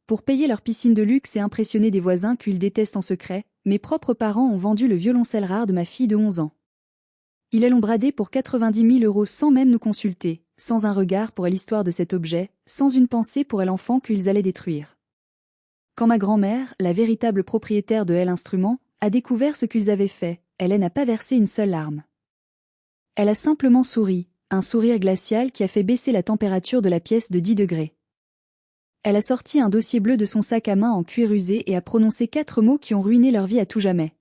Pour payer leur piscine de luxe et impressionner des voisins qu'ils détestent en secret, mes propres parents ont vendu le violoncelle rare de ma fille de 11 ans. Ils l'ont bradé pour 90 000 € sans même nous consulter, sans un regard pour l'histoire de cet objet, sans une pensée pour l'enfant qu'ils allaient détruire. Quand ma grand-mère, la véritable propriétaire de l'instrument, a découvert ce qu'ils avaient fait, elle n'a pas versé une seule larme. Elle a simplement souri, un sourire glacial qui a fait baisser la température de la pièce de 10 degrés. Elle a sorti un dossier bleu de son sac à main en cuir usé et a prononcé 4 mots qui ont ruiné leur vie à tout jamais.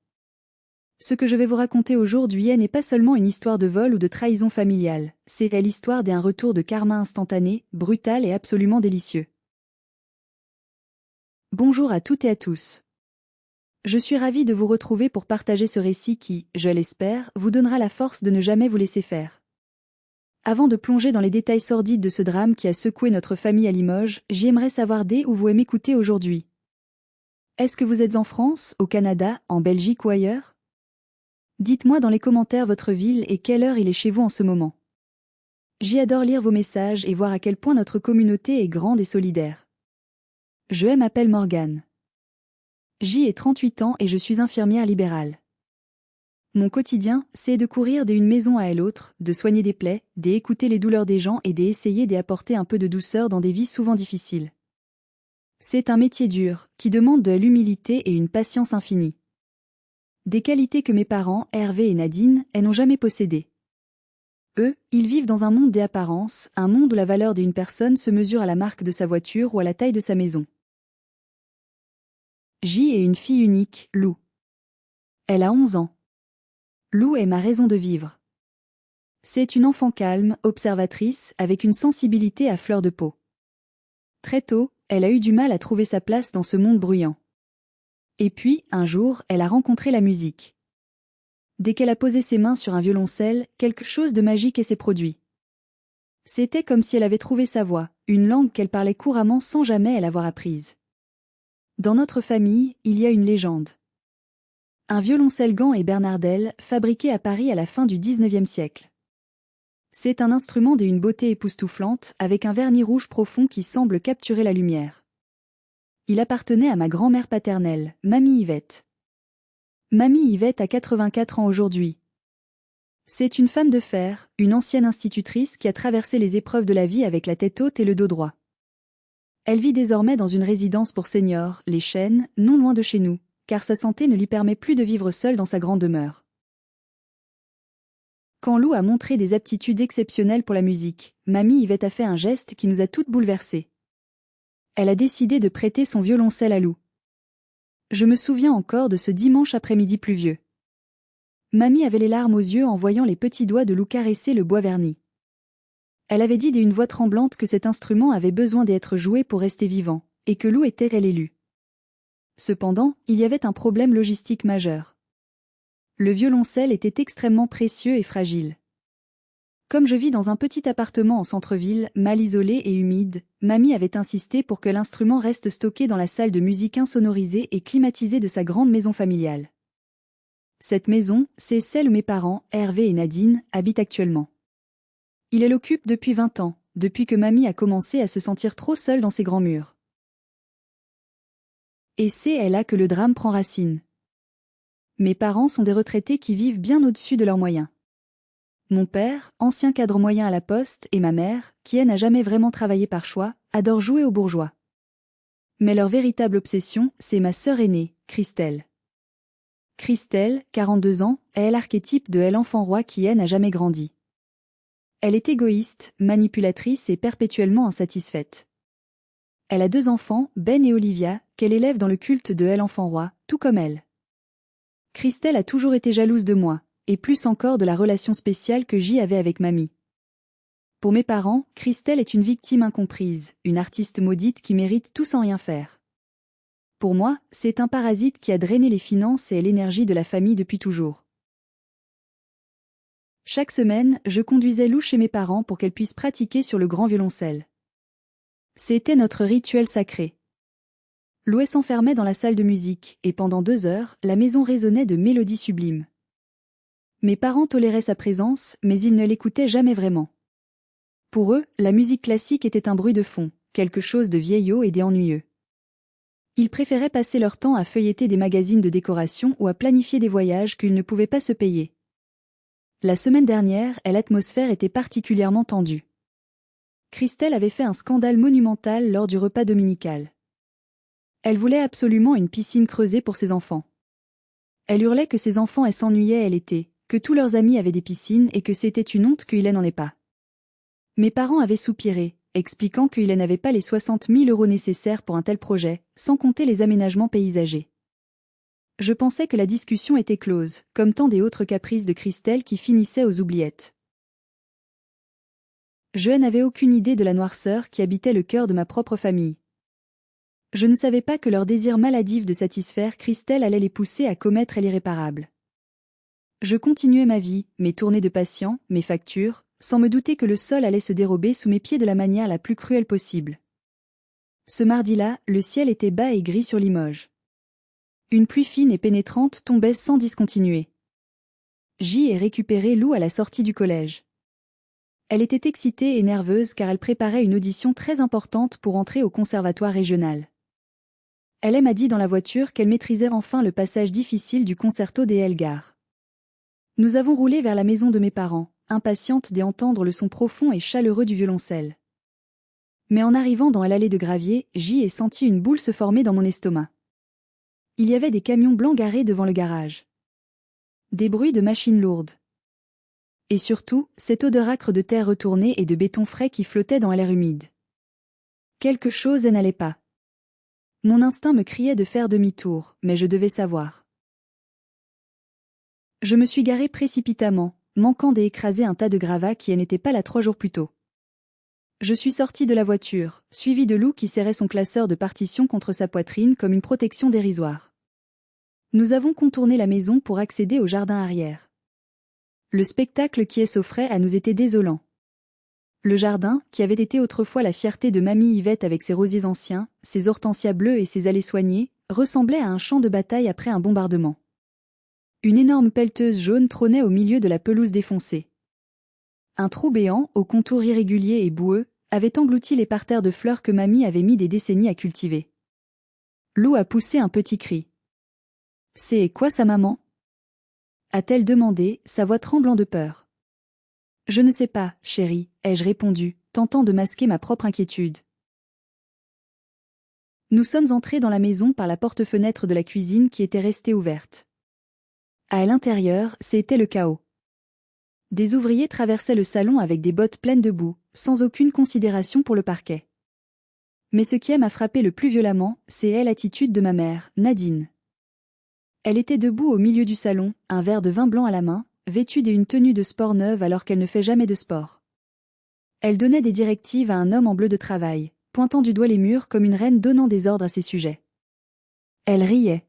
Ce que je vais vous raconter aujourd'hui n'est pas seulement une histoire de vol ou de trahison familiale, c'est l'histoire d'un retour de karma instantané, brutal et absolument délicieux. Bonjour à toutes et à tous. Je suis ravie de vous retrouver pour partager ce récit qui, je l'espère, vous donnera la force de ne jamais vous laisser faire. Avant de plonger dans les détails sordides de ce drame qui a secoué notre famille à Limoges, j'aimerais savoir dès où vous m'écoutez aujourd'hui. Est-ce que vous êtes en France, au Canada, en Belgique ou ailleurs? Dites-moi dans les commentaires votre ville et quelle heure il est chez vous en ce moment. J'adore lire vos messages et voir à quel point notre communauté est grande et solidaire. Je m'appelle Morgane. J'ai 38 ans et je suis infirmière libérale. Mon quotidien, c'est de courir d'une maison à l'autre, de soigner des plaies, d'écouter les douleurs des gens et d'essayer d'apporter un peu de douceur dans des vies souvent difficiles. C'est un métier dur, qui demande de l'humilité et une patience infinie. Des qualités que mes parents, Hervé et Nadine, n'ont jamais possédées. Eux, ils vivent dans un monde des apparences, un monde où la valeur d'une personne se mesure à la marque de sa voiture ou à la taille de sa maison. J est une fille unique, Lou. Elle a 11 ans. Lou est ma raison de vivre. C'est une enfant calme, observatrice, avec une sensibilité à fleur de peau. Très tôt, elle a eu du mal à trouver sa place dans ce monde bruyant. Et puis, un jour, elle a rencontré la musique. Dès qu'elle a posé ses mains sur un violoncelle, quelque chose de magique s'est produit. C'était comme si elle avait trouvé sa voix, une langue qu'elle parlait couramment sans jamais l'avoir apprise. Dans notre famille, il y a une légende. Un violoncelle Gand et Bernardel, fabriqué à Paris à la fin du XIXe siècle. C'est un instrument d'une beauté époustouflante, avec un vernis rouge profond qui semble capturer la lumière. Il appartenait à ma grand-mère paternelle, Mamie Yvette. Mamie Yvette a 84 ans aujourd'hui. C'est une femme de fer, une ancienne institutrice qui a traversé les épreuves de la vie avec la tête haute et le dos droit. Elle vit désormais dans une résidence pour seniors, les Chênes, non loin de chez nous, car sa santé ne lui permet plus de vivre seule dans sa grande demeure. Quand Lou a montré des aptitudes exceptionnelles pour la musique, Mamie Yvette a fait un geste qui nous a toutes bouleversées. Elle a décidé de prêter son violoncelle à Lou. Je me souviens encore de ce dimanche après-midi pluvieux. Mamie avait les larmes aux yeux en voyant les petits doigts de Lou caresser le bois verni. Elle avait dit d'une voix tremblante que cet instrument avait besoin d'être joué pour rester vivant, et que Lou était l'élu. Cependant, il y avait un problème logistique majeur. Le violoncelle était extrêmement précieux et fragile. Comme je vis dans un petit appartement en centre-ville, mal isolé et humide, Mamie avait insisté pour que l'instrument reste stocké dans la salle de musique insonorisée et climatisée de sa grande maison familiale. Cette maison, c'est celle où mes parents, Hervé et Nadine, habitent actuellement. Il l'occupe depuis 20 ans, depuis que Mamie a commencé à se sentir trop seule dans ses grands murs. Et c'est là que le drame prend racine. Mes parents sont des retraités qui vivent bien au-dessus de leurs moyens. Mon père, ancien cadre moyen à la poste, et ma mère, qui n'a jamais vraiment travaillé par choix, adorent jouer aux bourgeois. Mais leur véritable obsession, c'est ma sœur aînée, Christelle. Christelle, 42 ans, est l'archétype de l'enfant roi qui n'a jamais grandi. Elle est égoïste, manipulatrice et perpétuellement insatisfaite. Elle a 2 enfants, Ben et Olivia, qu'elle élève dans le culte de l'enfant roi, tout comme elle. Christelle a toujours été jalouse de moi, et plus encore de la relation spéciale que j'y avais avec Mamie. Pour mes parents, Christelle est une victime incomprise, une artiste maudite qui mérite tout sans rien faire. Pour moi, c'est un parasite qui a drainé les finances et l'énergie de la famille depuis toujours. Chaque semaine, je conduisais Lou chez mes parents pour qu'elle puisse pratiquer sur le grand violoncelle. C'était notre rituel sacré. Lou s'enfermait dans la salle de musique, et pendant 2 heures, la maison résonnait de mélodies sublimes. Mes parents toléraient sa présence, mais ils ne l'écoutaient jamais vraiment. Pour eux, la musique classique était un bruit de fond, quelque chose de vieillot et d'ennuyeux. Ils préféraient passer leur temps à feuilleter des magazines de décoration ou à planifier des voyages qu'ils ne pouvaient pas se payer. La semaine dernière, l'atmosphère était particulièrement tendue. Christelle avait fait un scandale monumental lors du repas dominical. Elle voulait absolument une piscine creusée pour ses enfants. Elle hurlait que ses enfants s'ennuyaient l'été, que tous leurs amis avaient des piscines et que c'était une honte que Hélène n'en ait pas. Mes parents avaient soupiré, expliquant que Hélène n'avait pas les 60 000 € nécessaires pour un tel projet, sans compter les aménagements paysagers. Je pensais que la discussion était close, comme tant des autres caprices de Christelle qui finissaient aux oubliettes. Je n'avais aucune idée de la noirceur qui habitait le cœur de ma propre famille. Je ne savais pas que leur désir maladif de satisfaire Christelle allait les pousser à commettre l'irréparable. Je continuais ma vie, mes tournées de patients, mes factures, sans me douter que le sol allait se dérober sous mes pieds de la manière la plus cruelle possible. Ce mardi-là, le ciel était bas et gris sur Limoges. Une pluie fine et pénétrante tombait sans discontinuer. J'y ai récupéré Lou à la sortie du collège. Elle était excitée et nerveuse car elle préparait une audition très importante pour entrer au conservatoire régional. Elle m'a dit dans la voiture qu'elle maîtrisait enfin le passage difficile du concerto des Elgar. Nous avons roulé vers la maison de mes parents, impatientes d'entendre le son profond et chaleureux du violoncelle. Mais en arrivant dans l'allée de gravier, j'y ai senti une boule se former dans mon estomac. Il y avait des camions blancs garés devant le garage. Des bruits de machines lourdes. Et surtout, cette odeur âcre de terre retournée et de béton frais qui flottait dans l'air humide. Quelque chose n'allait pas. Mon instinct me criait de faire demi-tour, mais je devais savoir. Je me suis garé précipitamment, manquant d'écraser un tas de gravats qui n'était pas là 3 jours plus tôt. Je suis sorti de la voiture, suivi de Lou qui serrait son classeur de partition contre sa poitrine comme une protection dérisoire. Nous avons contourné la maison pour accéder au jardin arrière. Le spectacle qui s'offrait à nous était désolant. Le jardin, qui avait été autrefois la fierté de mamie Yvette avec ses rosiers anciens, ses hortensias bleues et ses allées soignées, ressemblait à un champ de bataille après un bombardement. Une énorme pelleteuse jaune trônait au milieu de la pelouse défoncée. Un trou béant, au contour irrégulier et boueux, avait englouti les parterres de fleurs que mamie avait mis des décennies à cultiver. Lou a poussé un petit cri. « C'est quoi ça, maman ?» a-t-elle demandé, sa voix tremblant de peur. « Je ne sais pas, chérie, ai-je répondu, tentant de masquer ma propre inquiétude. Nous sommes entrés dans la maison par la porte-fenêtre de la cuisine qui était restée ouverte. À l'intérieur, c'était le chaos. Des ouvriers traversaient le salon avec des bottes pleines de boue, sans aucune considération pour le parquet. Mais ce qui m'a frappé le plus violemment, c'est l'attitude de ma mère, Nadine. Elle était debout au milieu du salon, un verre de vin blanc à la main, vêtue d'une tenue de sport neuve alors qu'elle ne fait jamais de sport. Elle donnait des directives à un homme en bleu de travail, pointant du doigt les murs comme une reine donnant des ordres à ses sujets. Elle riait.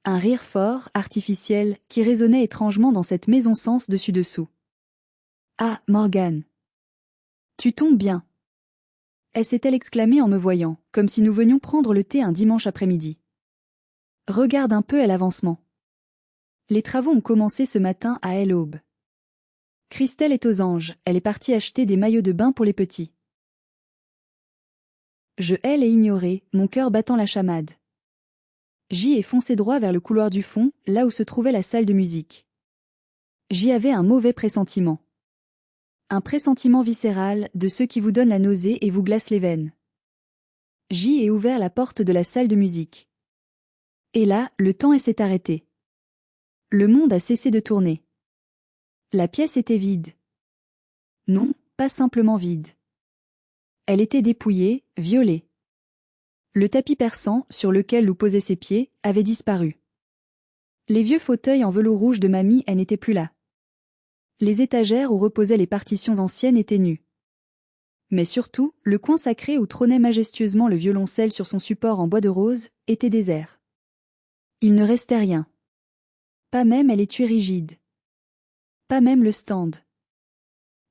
Un rire fort, artificiel, qui résonnait étrangement dans cette maison sens dessus-dessous. « Ah, Morgane! Tu tombes bien !» s'est-elle exclamée en me voyant, comme si nous venions prendre le thé un dimanche après-midi. « Regarde un peu l'avancement. Les travaux ont commencé ce matin à l'aube. Christelle est aux anges, elle est partie acheter des maillots de bain pour les petits. » Je l'ai ignoré, mon cœur battant la chamade. J'y ai foncé droit vers le couloir du fond, là où se trouvait la salle de musique. J'y avais un mauvais pressentiment. Un pressentiment viscéral, de ceux qui vous donnent la nausée et vous glacent les veines. J'y ai ouvert la porte de la salle de musique. Et là, le temps s'est arrêté. Le monde a cessé de tourner. La pièce était vide. Non, pas simplement vide. Elle était dépouillée, violée. Le tapis persan, sur lequel Lou posait ses pieds, avait disparu. Les vieux fauteuils en velours rouge de mamie n'étaient plus là. Les étagères où reposaient les partitions anciennes étaient nues. Mais surtout, le coin sacré où trônait majestueusement le violoncelle sur son support en bois de rose, était désert. Il ne restait rien. Pas même l'étui rigide. Pas même le stand.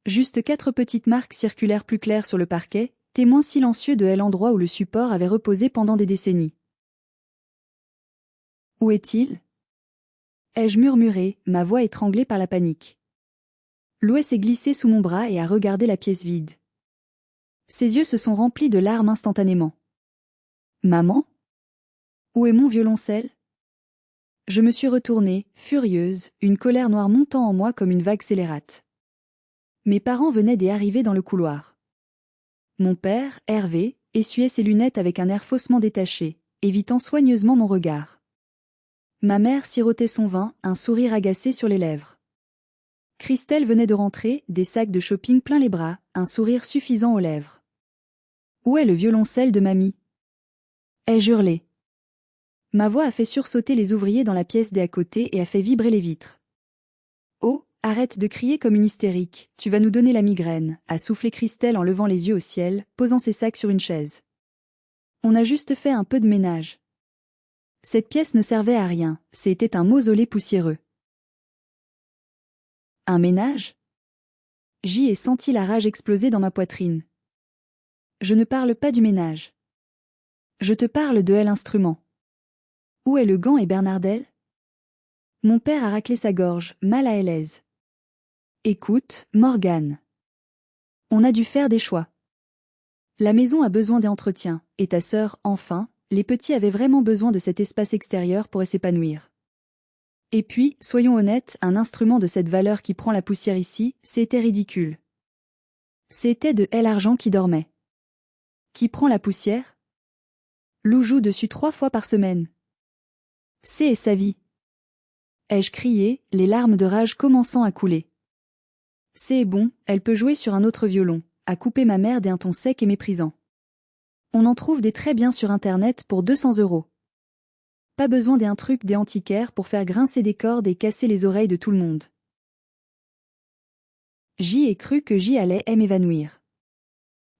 Juste 4 petites marques circulaires plus claires sur le parquet, témoins silencieux de l'endroit où le support avait reposé pendant des décennies. Où est-il ? Ai-je murmuré, ma voix étranglée par la panique. Lou s'est glissé sous mon bras et a regardé la pièce vide. Ses yeux se sont remplis de larmes instantanément. Maman ? Où est mon violoncelle? Je me suis retournée, furieuse, une colère noire montant en moi comme une vague scélérate. Mes parents venaient d'arriver dans le couloir. Mon père, Hervé, essuyait ses lunettes avec un air faussement détaché, évitant soigneusement mon regard. Ma mère sirotait son vin, un sourire agacé sur les lèvres. Christelle venait de rentrer, des sacs de shopping plein les bras, un sourire suffisant aux lèvres. Où est le violoncelle de mamie? Ai-je hurlé. Ma voix a fait sursauter les ouvriers dans la pièce d'à côté et a fait vibrer les vitres. Oh, arrête de crier comme une hystérique, tu vas nous donner la migraine, a soufflé Christelle en levant les yeux au ciel, posant ses sacs sur une chaise. On a juste fait un peu de ménage. Cette pièce ne servait à rien, c'était un mausolée poussiéreux. Un ménage? J'y ai senti la rage exploser dans ma poitrine. Je ne parle pas du ménage. Je te parle de l'instrument. Où est le gant et Bernardel? Mon père a raclé sa gorge, mal à l'aise. Écoute, Morgane. On a dû faire des choix. La maison a besoin d'entretien, et ta sœur, enfin, les petits avaient vraiment besoin de cet espace extérieur pour s'épanouir. Et puis, soyons honnêtes, un instrument de cette valeur qui prend la poussière ici, c'était ridicule. C'était de l'argent qui dormait. Qui prend la poussière? Lou joue dessus 3 fois par semaine. C'est sa vie. Ai-je crié, les larmes de rage commençant à couler. C'est bon, elle peut jouer sur un autre violon, a coupé ma mère d'un ton sec et méprisant. On en trouve des très bien sur internet pour 200 €. Pas besoin d'un truc des antiquaires pour faire grincer des cordes et casser les oreilles de tout le monde. J'y ai cru que j'y allais m'évanouir.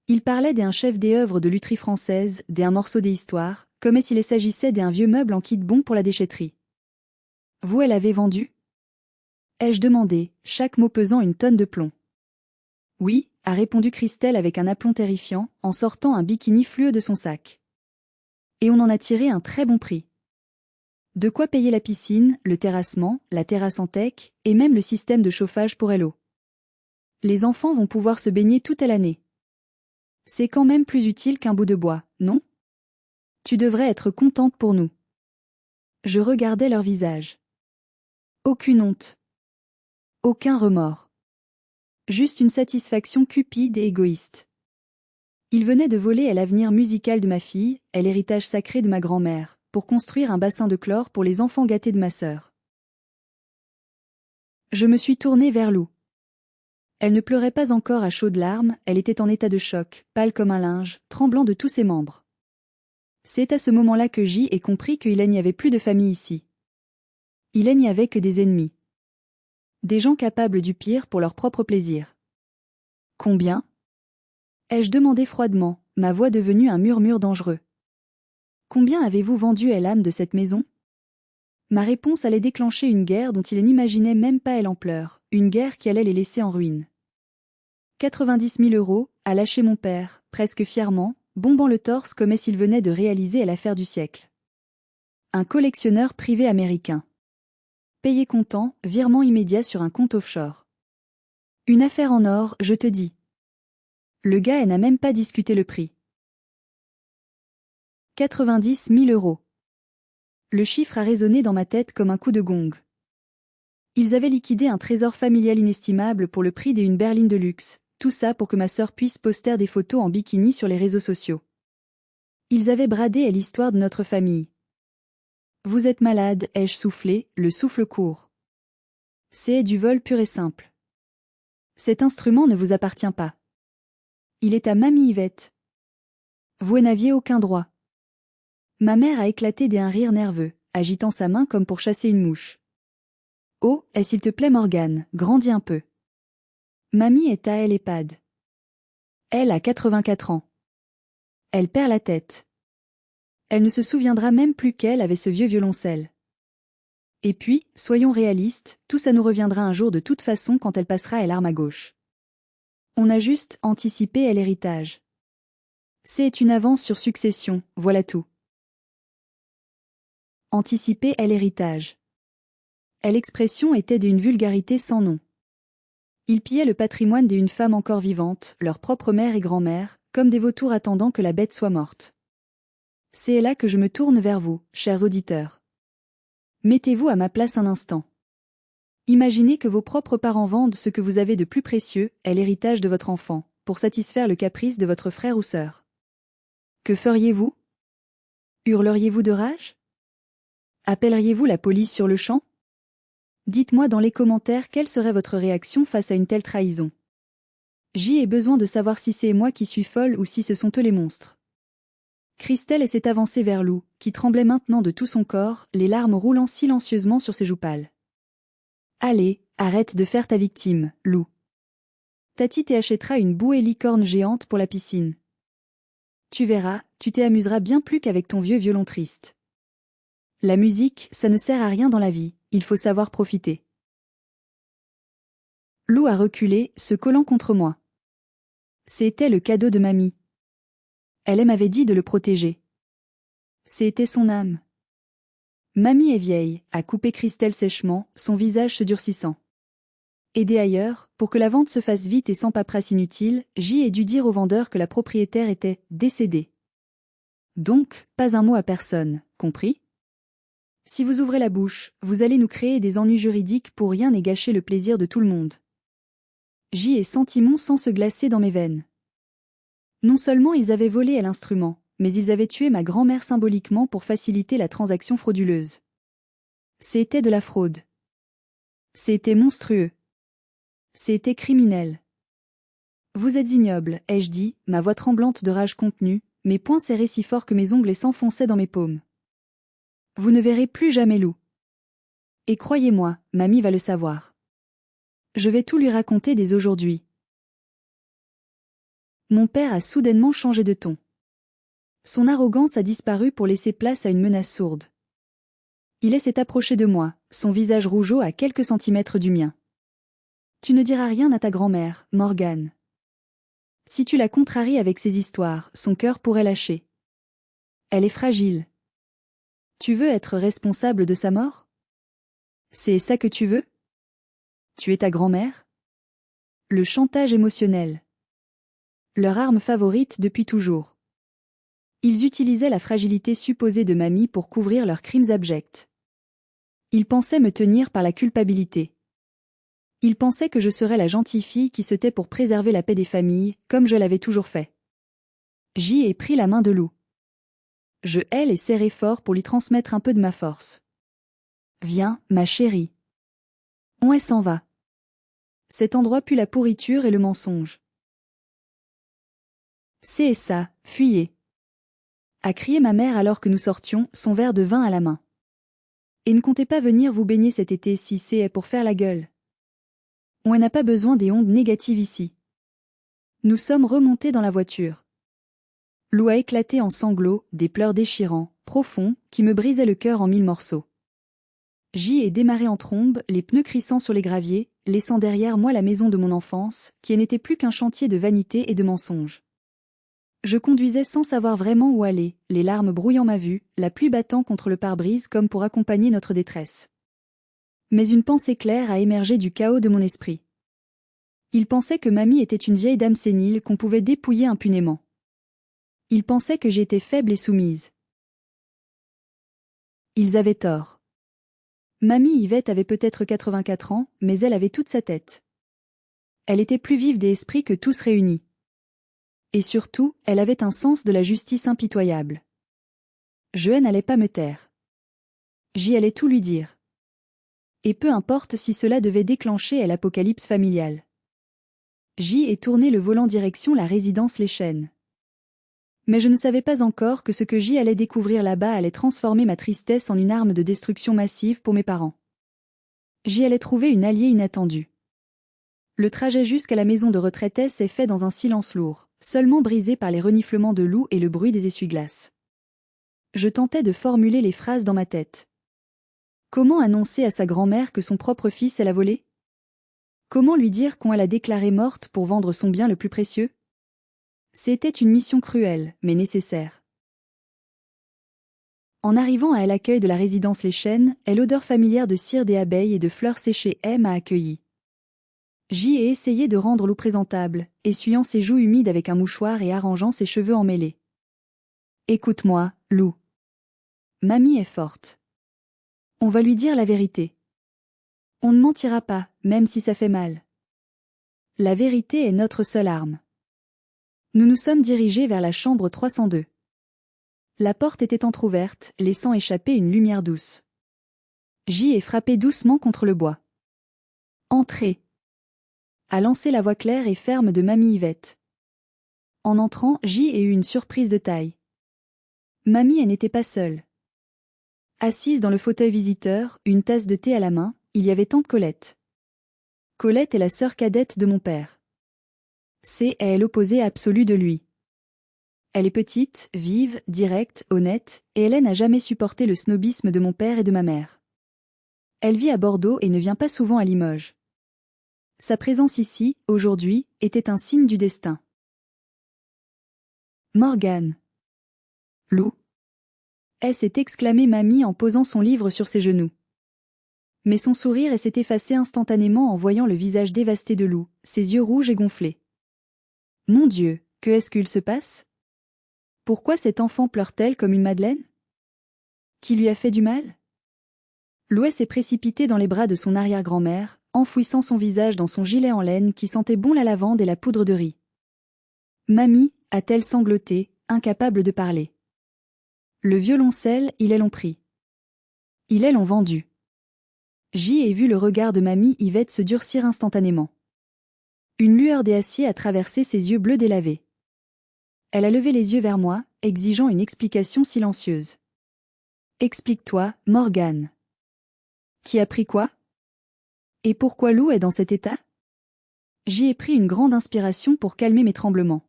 Il parlait d'un chef d'œuvre de lutherie française, d'un morceau d'histoire, comme s'il s'agissait d'un vieux meuble en kit bon pour la déchetterie. Vous elle avait vendu? Ai-je demandé, chaque mot pesant une tonne de plomb. Oui, a répondu Christelle avec un aplomb terrifiant, en sortant un bikini fluo de son sac. Et on en a tiré un très bon prix. De quoi payer la piscine, le terrassement, la terrasse en teck, et même le système de chauffage pour l'eau. Les enfants vont pouvoir se baigner toute l'année. C'est quand même plus utile qu'un bout de bois, non? Tu devrais être contente pour nous. Je regardais leur visage. Aucune honte. Aucun remords. Juste une satisfaction cupide et égoïste. Il venait de voler l'avenir musical de ma fille, l'héritage sacré de ma grand-mère, pour construire un bassin de chlore pour les enfants gâtés de ma sœur. Je me suis tournée vers Lou. Elle ne pleurait pas encore à chaudes larmes, elle était en état de choc, pâle comme un linge, tremblant de tous ses membres. C'est à ce moment-là que j'y ai compris qu'il n'y avait plus de famille ici. Il n'y avait que des ennemis. Des gens capables du pire pour leur propre plaisir. Combien? Ai-je demandé froidement, ma voix devenue un murmure dangereux. Combien avez-vous vendu l'âme de cette maison? Ma réponse allait déclencher une guerre dont il n'imaginait même pas l'ampleur, une guerre qui allait les laisser en ruine. 90 000 €, a lâché mon père, presque fièrement, bombant le torse comme s'il venait de réaliser l'affaire du siècle. Un collectionneur privé américain. Payé comptant, virement immédiat sur un compte offshore. Une affaire en or, je te dis. Le gars n'a même pas discuté le prix. 90 000 €. Le chiffre a résonné dans ma tête comme un coup de gong. Ils avaient liquidé un trésor familial inestimable pour le prix d'une berline de luxe, tout ça pour que ma sœur puisse poster des photos en bikini sur les réseaux sociaux. Ils avaient bradé l'histoire de notre famille. Vous êtes malade, ai-je soufflé, le souffle court. C'est du vol pur et simple. Cet instrument ne vous appartient pas. Il est à Mamie Yvette. Vous n'aviez aucun droit. Ma mère a éclaté d'un rire nerveux, agitant sa main comme pour chasser une mouche. Oh, s'il te plaît Morgane, grandis un peu. Mamie est à l'EHPAD. Elle a 84 ans. Elle perd la tête. Elle ne se souviendra même plus qu'elle avait ce vieux violoncelle. Et puis, soyons réalistes, tout ça nous reviendra un jour de toute façon quand elle passera l'arme à gauche. On a juste anticipé l'héritage. C'est une avance sur succession, voilà tout. Anticiper l'héritage. L'expression était d'une vulgarité sans nom. Ils pillaient le patrimoine d'une femme encore vivante, leur propre mère et grand-mère, comme des vautours attendant que la bête soit morte. C'est là que je me tourne vers vous, chers auditeurs. Mettez-vous à ma place un instant. Imaginez que vos propres parents vendent ce que vous avez de plus précieux, est l'héritage de votre enfant, pour satisfaire le caprice de votre frère ou sœur. Que feriez-vous? Hurleriez-vous de rage? Appelleriez-vous la police sur le champ? Dites-moi dans les commentaires quelle serait votre réaction face à une telle trahison. J'ai besoin de savoir si c'est moi qui suis folle ou si ce sont eux les monstres. Christelle s'est avancée vers Lou, qui tremblait maintenant de tout son corps, les larmes roulant silencieusement sur ses joues pâles. Allez, arrête de faire ta victime, Lou. Tati t'achètera une bouée licorne géante pour la piscine. Tu verras, tu t'amuseras bien plus qu'avec ton vieux violon triste. La musique, ça ne sert à rien dans la vie, il faut savoir profiter. Lou a reculé, se collant contre moi. C'était le cadeau de mamie. Elle m'avait dit de le protéger. C'était son âme. Mamie est vieille, a coupé Christelle sèchement, son visage se durcissant. Aidez ailleurs, pour que la vente se fasse vite et sans paperasse inutile, j'ai dû dire au vendeur que la propriétaire était décédée. Donc, pas un mot à personne, compris? Si vous ouvrez la bouche, vous allez nous créer des ennuis juridiques pour rien et gâcher le plaisir de tout le monde. J'y ai senti mon sang se glacer dans mes veines. Non seulement ils avaient volé à l'instrument, mais ils avaient tué ma grand-mère symboliquement pour faciliter la transaction frauduleuse. C'était de la fraude. C'était monstrueux. C'était criminel. Vous êtes ignoble, ai-je dit, ma voix tremblante de rage contenue, mes poings serrés si fort que mes ongles s'enfonçaient dans mes paumes. Vous ne verrez plus jamais Lou. Et croyez-moi, mamie va le savoir. Je vais tout lui raconter dès aujourd'hui. Mon père a soudainement changé de ton. Son arrogance a disparu pour laisser place à une menace sourde. Il s'est approché de moi, son visage rougeau à quelques centimètres du mien. Tu ne diras rien à ta grand-mère, Morgane. Si tu la contraries avec ses histoires, son cœur pourrait lâcher. Elle est fragile. Tu veux être responsable de sa mort? C'est ça que tu veux? Tu es ta grand-mère? Le chantage émotionnel. Leur arme favorite depuis toujours. Ils utilisaient la fragilité supposée de mamie pour couvrir leurs crimes abjects. Ils pensaient me tenir par la culpabilité. Ils pensaient que je serais la gentille fille qui se tait pour préserver la paix des familles, comme je l'avais toujours fait. J'y ai pris la main de Lou. Je l'ai serré fort pour lui transmettre un peu de ma force. Viens, ma chérie. On s'en va. Cet endroit pue la pourriture et le mensonge. C'est ça, fuyez. A crié ma mère alors que nous sortions, son verre de vin à la main. Et ne comptez pas venir vous baigner cet été si c'est pour faire la gueule. On n'a pas besoin des ondes négatives ici. Nous sommes remontés dans la voiture. Lou a éclaté en sanglots, des pleurs déchirants, profonds, qui me brisaient le cœur en 1000 morceaux. J'y ai démarré en trombe, les pneus crissant sur les graviers, laissant derrière moi la maison de mon enfance, qui n'était plus qu'un chantier de vanité et de mensonges. Je conduisais sans savoir vraiment où aller, les larmes brouillant ma vue, la pluie battant contre le pare-brise comme pour accompagner notre détresse. Mais une pensée claire a émergé du chaos de mon esprit. Il pensait que mamie était une vieille dame sénile qu'on pouvait dépouiller impunément. Il pensait que j'étais faible et soumise. Ils avaient tort. Mamie Yvette avait peut-être 84 ans, mais elle avait toute sa tête. Elle était plus vive des esprits que tous réunis. Et surtout, elle avait un sens de la justice impitoyable. Je n'allais pas me taire. J'y allais tout lui dire. Et peu importe si cela devait déclencher l'apocalypse familiale. J'y ai tourné le volant direction la résidence Les Chênes. Mais je ne savais pas encore que ce que j'y allais découvrir là-bas allait transformer ma tristesse en une arme de destruction massive pour mes parents. J'y allais trouver une alliée inattendue. Le trajet jusqu'à la maison de retraite s'est fait dans un silence lourd, seulement brisé par les reniflements de Lou et le bruit des essuie-glaces. Je tentais de formuler les phrases dans ma tête. Comment annoncer à sa grand-mère que son propre fils l'a volée? Comment lui dire qu'on l'a déclarée morte pour vendre son bien le plus précieux? C'était une mission cruelle, mais nécessaire. En arrivant à l'accueil de la résidence Les Chênes, l'odeur familière de cire des abeilles et de fleurs séchées m'a accueilli. J'y ai essayé de rendre Lou présentable, essuyant ses joues humides avec un mouchoir et arrangeant ses cheveux emmêlés. Écoute-moi, Lou. Mamie est forte. On va lui dire la vérité. On ne mentira pas, même si ça fait mal. La vérité est notre seule arme. Nous nous sommes dirigés vers la chambre 302. La porte était entr'ouverte, laissant échapper une lumière douce. J est frappé doucement contre le bois. Entrez. A lancé la voix claire et ferme de Mamie Yvette. En entrant, J eut une surprise de taille. Mamie n'était pas seule. Assise dans le fauteuil visiteur, une tasse de thé à la main, il y avait tante Colette. Colette est la sœur cadette de mon père. C'est l'opposé absolu de lui. Elle est petite, vive, directe, honnête, et elle n'a jamais supporté le snobisme de mon père et de ma mère. Elle vit à Bordeaux et ne vient pas souvent à Limoges. Sa présence ici, aujourd'hui, était un signe du destin. Morgane. Lou. S'est exclamée Mamie en posant son livre sur ses genoux. Mais son sourire s'est effacé instantanément en voyant le visage dévasté de Lou, ses yeux rouges et gonflés. Mon Dieu, que est-ce qu'il se passe? Pourquoi cette enfant pleure-t-elle comme une madeleine? Qui lui a fait du mal? Lou s'est précipitée dans les bras de son arrière-grand-mère, enfouissant son visage dans son gilet en laine qui sentait bon la lavande et la poudre de riz. Mamie, a-t-elle sangloté, incapable de parler. Le violoncelle, ils l'ont pris. Ils l'ont vendu. J'y ai vu le regard de Mamie Yvette se durcir instantanément. Une lueur d'acier a traversé ses yeux bleus délavés. Elle a levé les yeux vers moi, exigeant une explication silencieuse. Explique-toi, Morgane. Qui a pris quoi? Et pourquoi Lou est dans cet état? J'y ai pris une grande inspiration pour calmer mes tremblements.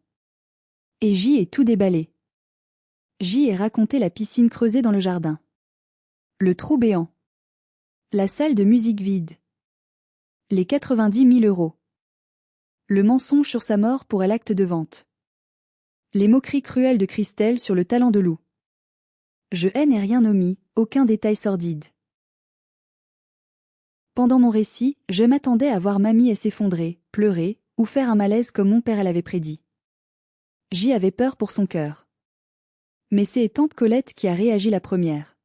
Et j'y ai tout déballé. J'y ai raconté la piscine creusée dans le jardin. Le trou béant. La salle de musique vide. Les 90 000 €. Le mensonge sur sa mort pour l'acte de vente. Les moqueries cruelles de Christelle sur le talent de Lou. Je n'ai rien omis, aucun détail sordide. Pendant mon récit, je m'attendais à voir Mamie s'effondrer, pleurer, ou faire un malaise comme mon père l'avait prédit. J'y avais peur pour son cœur. Mais c'est tante Colette qui a réagi la première.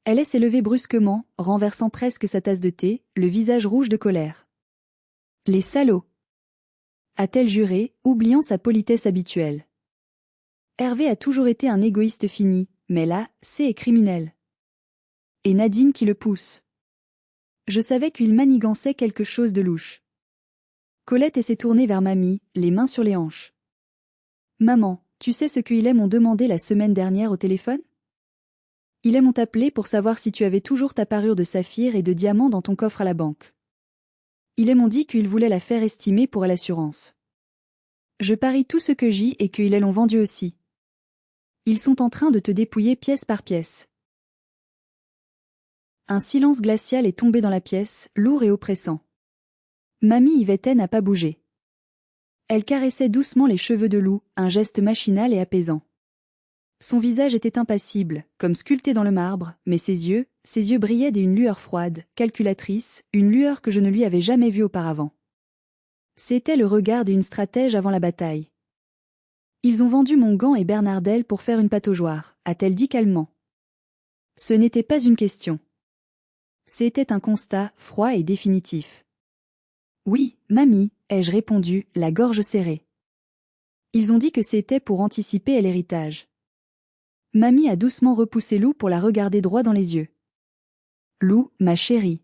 Elle s'est levée brusquement, renversant presque sa tasse de thé, le visage rouge de colère. Les salauds! A-t-elle juré, oubliant sa politesse habituelle. Hervé a toujours été un égoïste fini, mais là, c'est criminel. Et Nadine qui le pousse. Je savais qu'il manigançait quelque chose de louche. Colette s'est tournée vers Mamie, les mains sur les hanches. Maman, tu sais ce qu'ils m'ont demandé la semaine dernière au téléphone? Ils m'ont appelé pour savoir si tu avais toujours ta parure de saphir et de diamant dans ton coffre à la banque. Ils m'ont dit qu'ils voulaient la faire estimer pour l'assurance. Je parie tout ce que j'y et qu'ils l'ont vendu aussi. Ils sont en train de te dépouiller pièce par pièce. Un silence glacial est tombé dans la pièce, lourd et oppressant. Mamie Yvette n'a pas bougé. Elle caressait doucement les cheveux de Lou, un geste machinal et apaisant. Son visage était impassible, comme sculpté dans le marbre, mais ses yeux brillaient d'une lueur froide, calculatrice, une lueur que je ne lui avais jamais vue auparavant. C'était le regard d'une stratège avant la bataille. Ils ont vendu mon gant et Bernardelle pour faire une pataugeoire, a-t-elle dit calmement. Ce n'était pas une question. C'était un constat, froid et définitif. Oui, mamie, ai-je répondu, la gorge serrée. Ils ont dit que c'était pour anticiper l'héritage. Mamie a doucement repoussé Lou pour la regarder droit dans les yeux. Lou, ma chérie.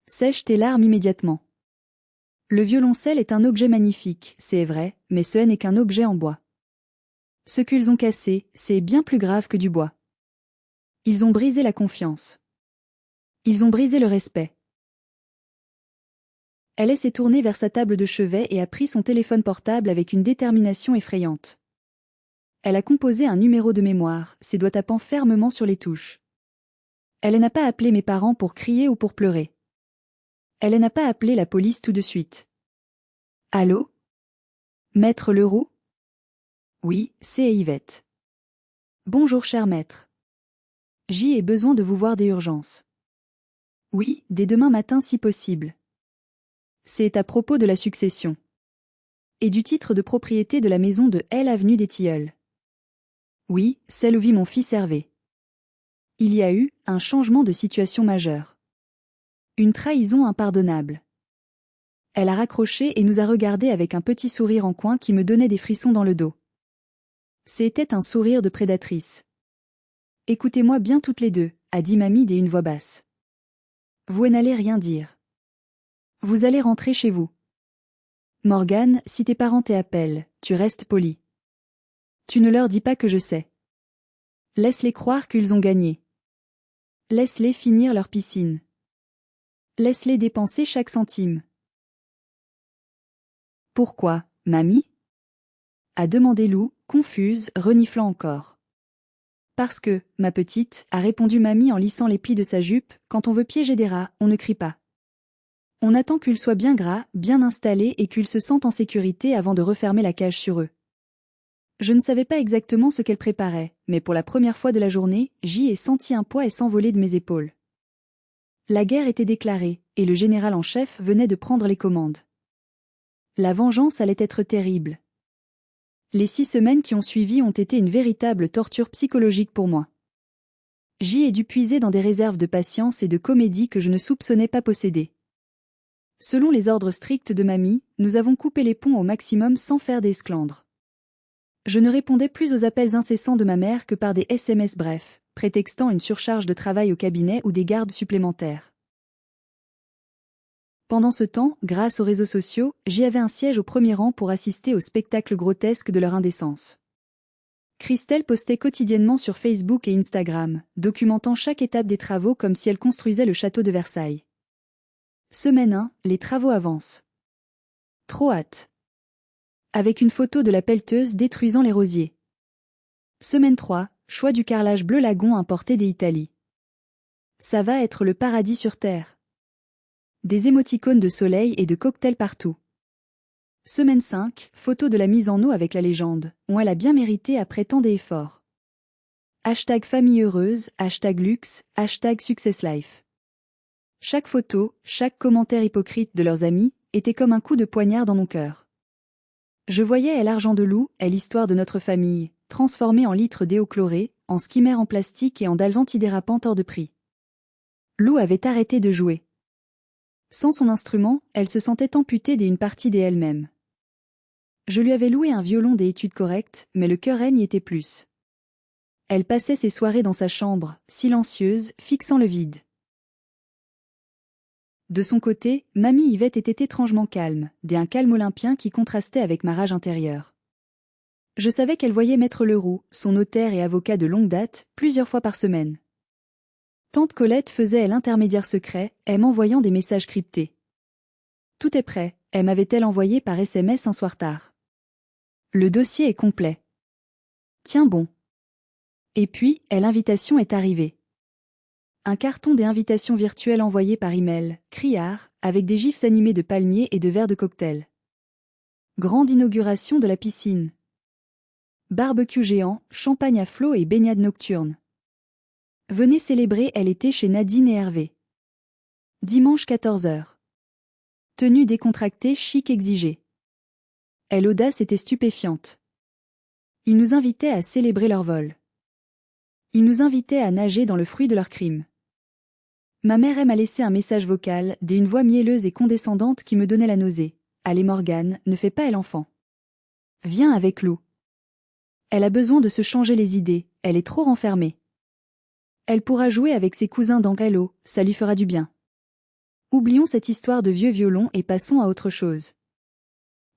Sèche tes larmes immédiatement. Le violoncelle est un objet magnifique, c'est vrai, mais ce n'est qu'un objet en bois. Ce qu'ils ont cassé, c'est bien plus grave que du bois. Ils ont brisé la confiance. Ils ont brisé le respect. Elle s'est tournée vers sa table de chevet et a pris son téléphone portable avec une détermination effrayante. Elle a composé un numéro de mémoire, ses doigts tapant fermement sur les touches. Elle n'a pas appelé mes parents pour crier ou pour pleurer. Elle n'a pas appelé la police tout de suite. Allô? Maître Leroux? Oui, c'est Yvette. Bonjour cher maître. J'y ai besoin de vous voir des urgences. Oui, dès demain matin si possible. C'est à propos de la succession. Et du titre de propriété de la maison de L avenue des Tilleuls. Oui, celle où vit mon fils Hervé. Il y a eu un changement de situation majeur. Une trahison impardonnable. Elle a raccroché et nous a regardés avec un petit sourire en coin qui me donnait des frissons dans le dos. C'était un sourire de prédatrice. Écoutez-moi bien toutes les deux, a dit mamie d'une voix basse. Vous n'allez rien dire. Vous allez rentrer chez vous. Morgane, si tes parents t'appellent, tu restes poli. Tu ne leur dis pas que je sais. Laisse-les croire qu'ils ont gagné. Laisse-les finir leur piscine. Laisse-les dépenser chaque centime. Pourquoi, mamie? A demandé Lou, confuse, reniflant encore. Parce que, ma petite, a répondu mamie en lissant les plis de sa jupe, quand on veut piéger des rats, on ne crie pas. On attend qu'ils soient bien gras, bien installés et qu'ils se sentent en sécurité avant de refermer la cage sur eux. Je ne savais pas exactement ce qu'elle préparait, mais pour la première fois de la journée, j'y ai senti un poids s'envoler de mes épaules. La guerre était déclarée, et le général en chef venait de prendre les commandes. La vengeance allait être terrible. Les 6 semaines qui ont suivi ont été une véritable torture psychologique pour moi. J'y ai dû puiser dans des réserves de patience et de comédie que je ne soupçonnais pas posséder. Selon les ordres stricts de mamie, nous avons coupé les ponts au maximum sans faire d'esclandre. Je ne répondais plus aux appels incessants de ma mère que par des SMS brefs, prétextant une surcharge de travail au cabinet ou des gardes supplémentaires. Pendant ce temps, grâce aux réseaux sociaux, j'y avais un siège au premier rang pour assister au spectacle grotesque de leur indécence. Christelle postait quotidiennement sur Facebook et Instagram, documentant chaque étape des travaux comme si elle construisait le château de Versailles. Semaine 1, les travaux avancent. Trop hâte. Avec une photo de la pelleteuse détruisant les rosiers. Semaine 3, choix du carrelage bleu lagon importé d'Italie. Ça va être le paradis sur terre. Des émoticônes de soleil et de cocktails partout. Semaine 5, photo de la mise en eau avec la légende, elle a bien mérité après tant d'efforts. Hashtag famille heureuse, hashtag luxe, hashtag success life. Chaque photo, chaque commentaire hypocrite de leurs amis, était comme un coup de poignard dans mon cœur. Je voyais l'argent de loup, l'histoire de notre famille, transformée en litres d'eau chlorée, en skimmer en plastique et en dalles antidérapantes hors de prix. Lou avait arrêté de jouer. Sans son instrument, elle se sentait amputée d'une partie d'elle-même. Je lui avais loué un violon des études correctes, mais le cœur n'y était plus. Elle passait ses soirées dans sa chambre, silencieuse, fixant le vide. De son côté, mamie Yvette était étrangement calme, d'un calme olympien qui contrastait avec ma rage intérieure. Je savais qu'elle voyait maître Leroux, son notaire et avocat de longue date, plusieurs fois par semaine. Tante Colette faisait l'intermédiaire secret, elle m'envoyant des messages cryptés. Tout est prêt, elle m'avait-elle envoyé par SMS un soir tard. Le dossier est complet. Tiens bon. Et puis, l'invitation est arrivée. Un carton des invitations virtuelles envoyé par email, criard, avec des gifs animés de palmiers et de verres de cocktail. Grande inauguration de la piscine. Barbecue géant, champagne à flot et baignade nocturne. Venez célébrer, elle était chez Nadine et Hervé. Dimanche 14h. Tenue décontractée, chic exigée. L'audace était stupéfiante. Ils nous invitaient à célébrer leur vol. Ils nous invitaient à nager dans le fruit de leur crime. Ma mère m'a laissé un message vocal, d'une voix mielleuse et condescendante qui me donnait la nausée. Allez Morgane, ne fais pas l'enfant. Viens avec Lou. Elle a besoin de se changer les idées, elle est trop renfermée. Elle pourra jouer avec ses cousins dans Halo, ça lui fera du bien. Oublions cette histoire de vieux violon et passons à autre chose.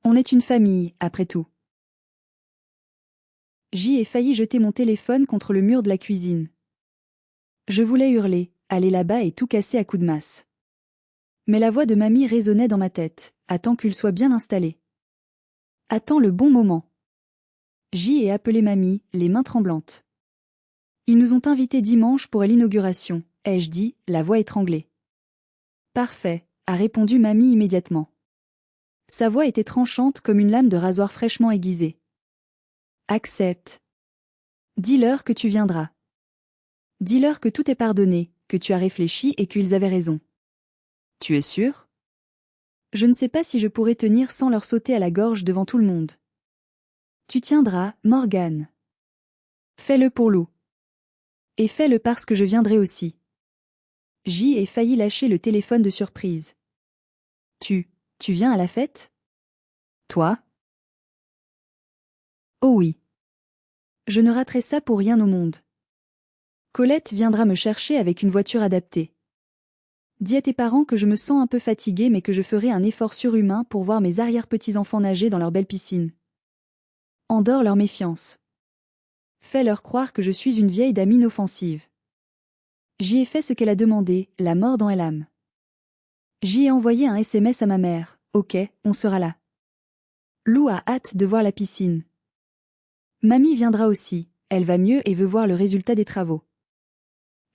On est une famille, après tout. J'y ai failli jeter mon téléphone contre le mur de la cuisine. Je voulais hurler, aller là-bas et tout casser à coups de masse. Mais la voix de mamie résonnait dans ma tête, attends qu'il soit bien installé. Attends le bon moment. J'y ai appelé mamie, les mains tremblantes. Ils nous ont invités dimanche pour l'inauguration, ai-je dit, la voix étranglée. Parfait, a répondu mamie immédiatement. Sa voix était tranchante comme une lame de rasoir fraîchement aiguisée. Accepte. Dis-leur que tu viendras. Dis-leur que tout est pardonné, que tu as réfléchi et qu'ils avaient raison. Tu es sûr? Je ne sais pas si je pourrais tenir sans leur sauter à la gorge devant tout le monde. Tu tiendras, Morgane. Fais-le pour Lou. Et fais-le parce que je viendrai aussi. J ai failli lâcher le téléphone de surprise. Tu viens à la fête? Toi? Oh oui. Je ne raterai ça pour rien au monde. Colette viendra me chercher avec une voiture adaptée. Dis à tes parents que je me sens un peu fatiguée mais que je ferai un effort surhumain pour voir mes arrière-petits-enfants nager dans leur belle piscine. Endors leur méfiance. Fais-leur croire que je suis une vieille dame inoffensive. J'y ai fait ce qu'elle a demandé, la mort dans l'âme. J'y ai envoyé un SMS à ma mère, ok, on sera là. Lou a hâte de voir la piscine. Mamie viendra aussi, elle va mieux et veut voir le résultat des travaux.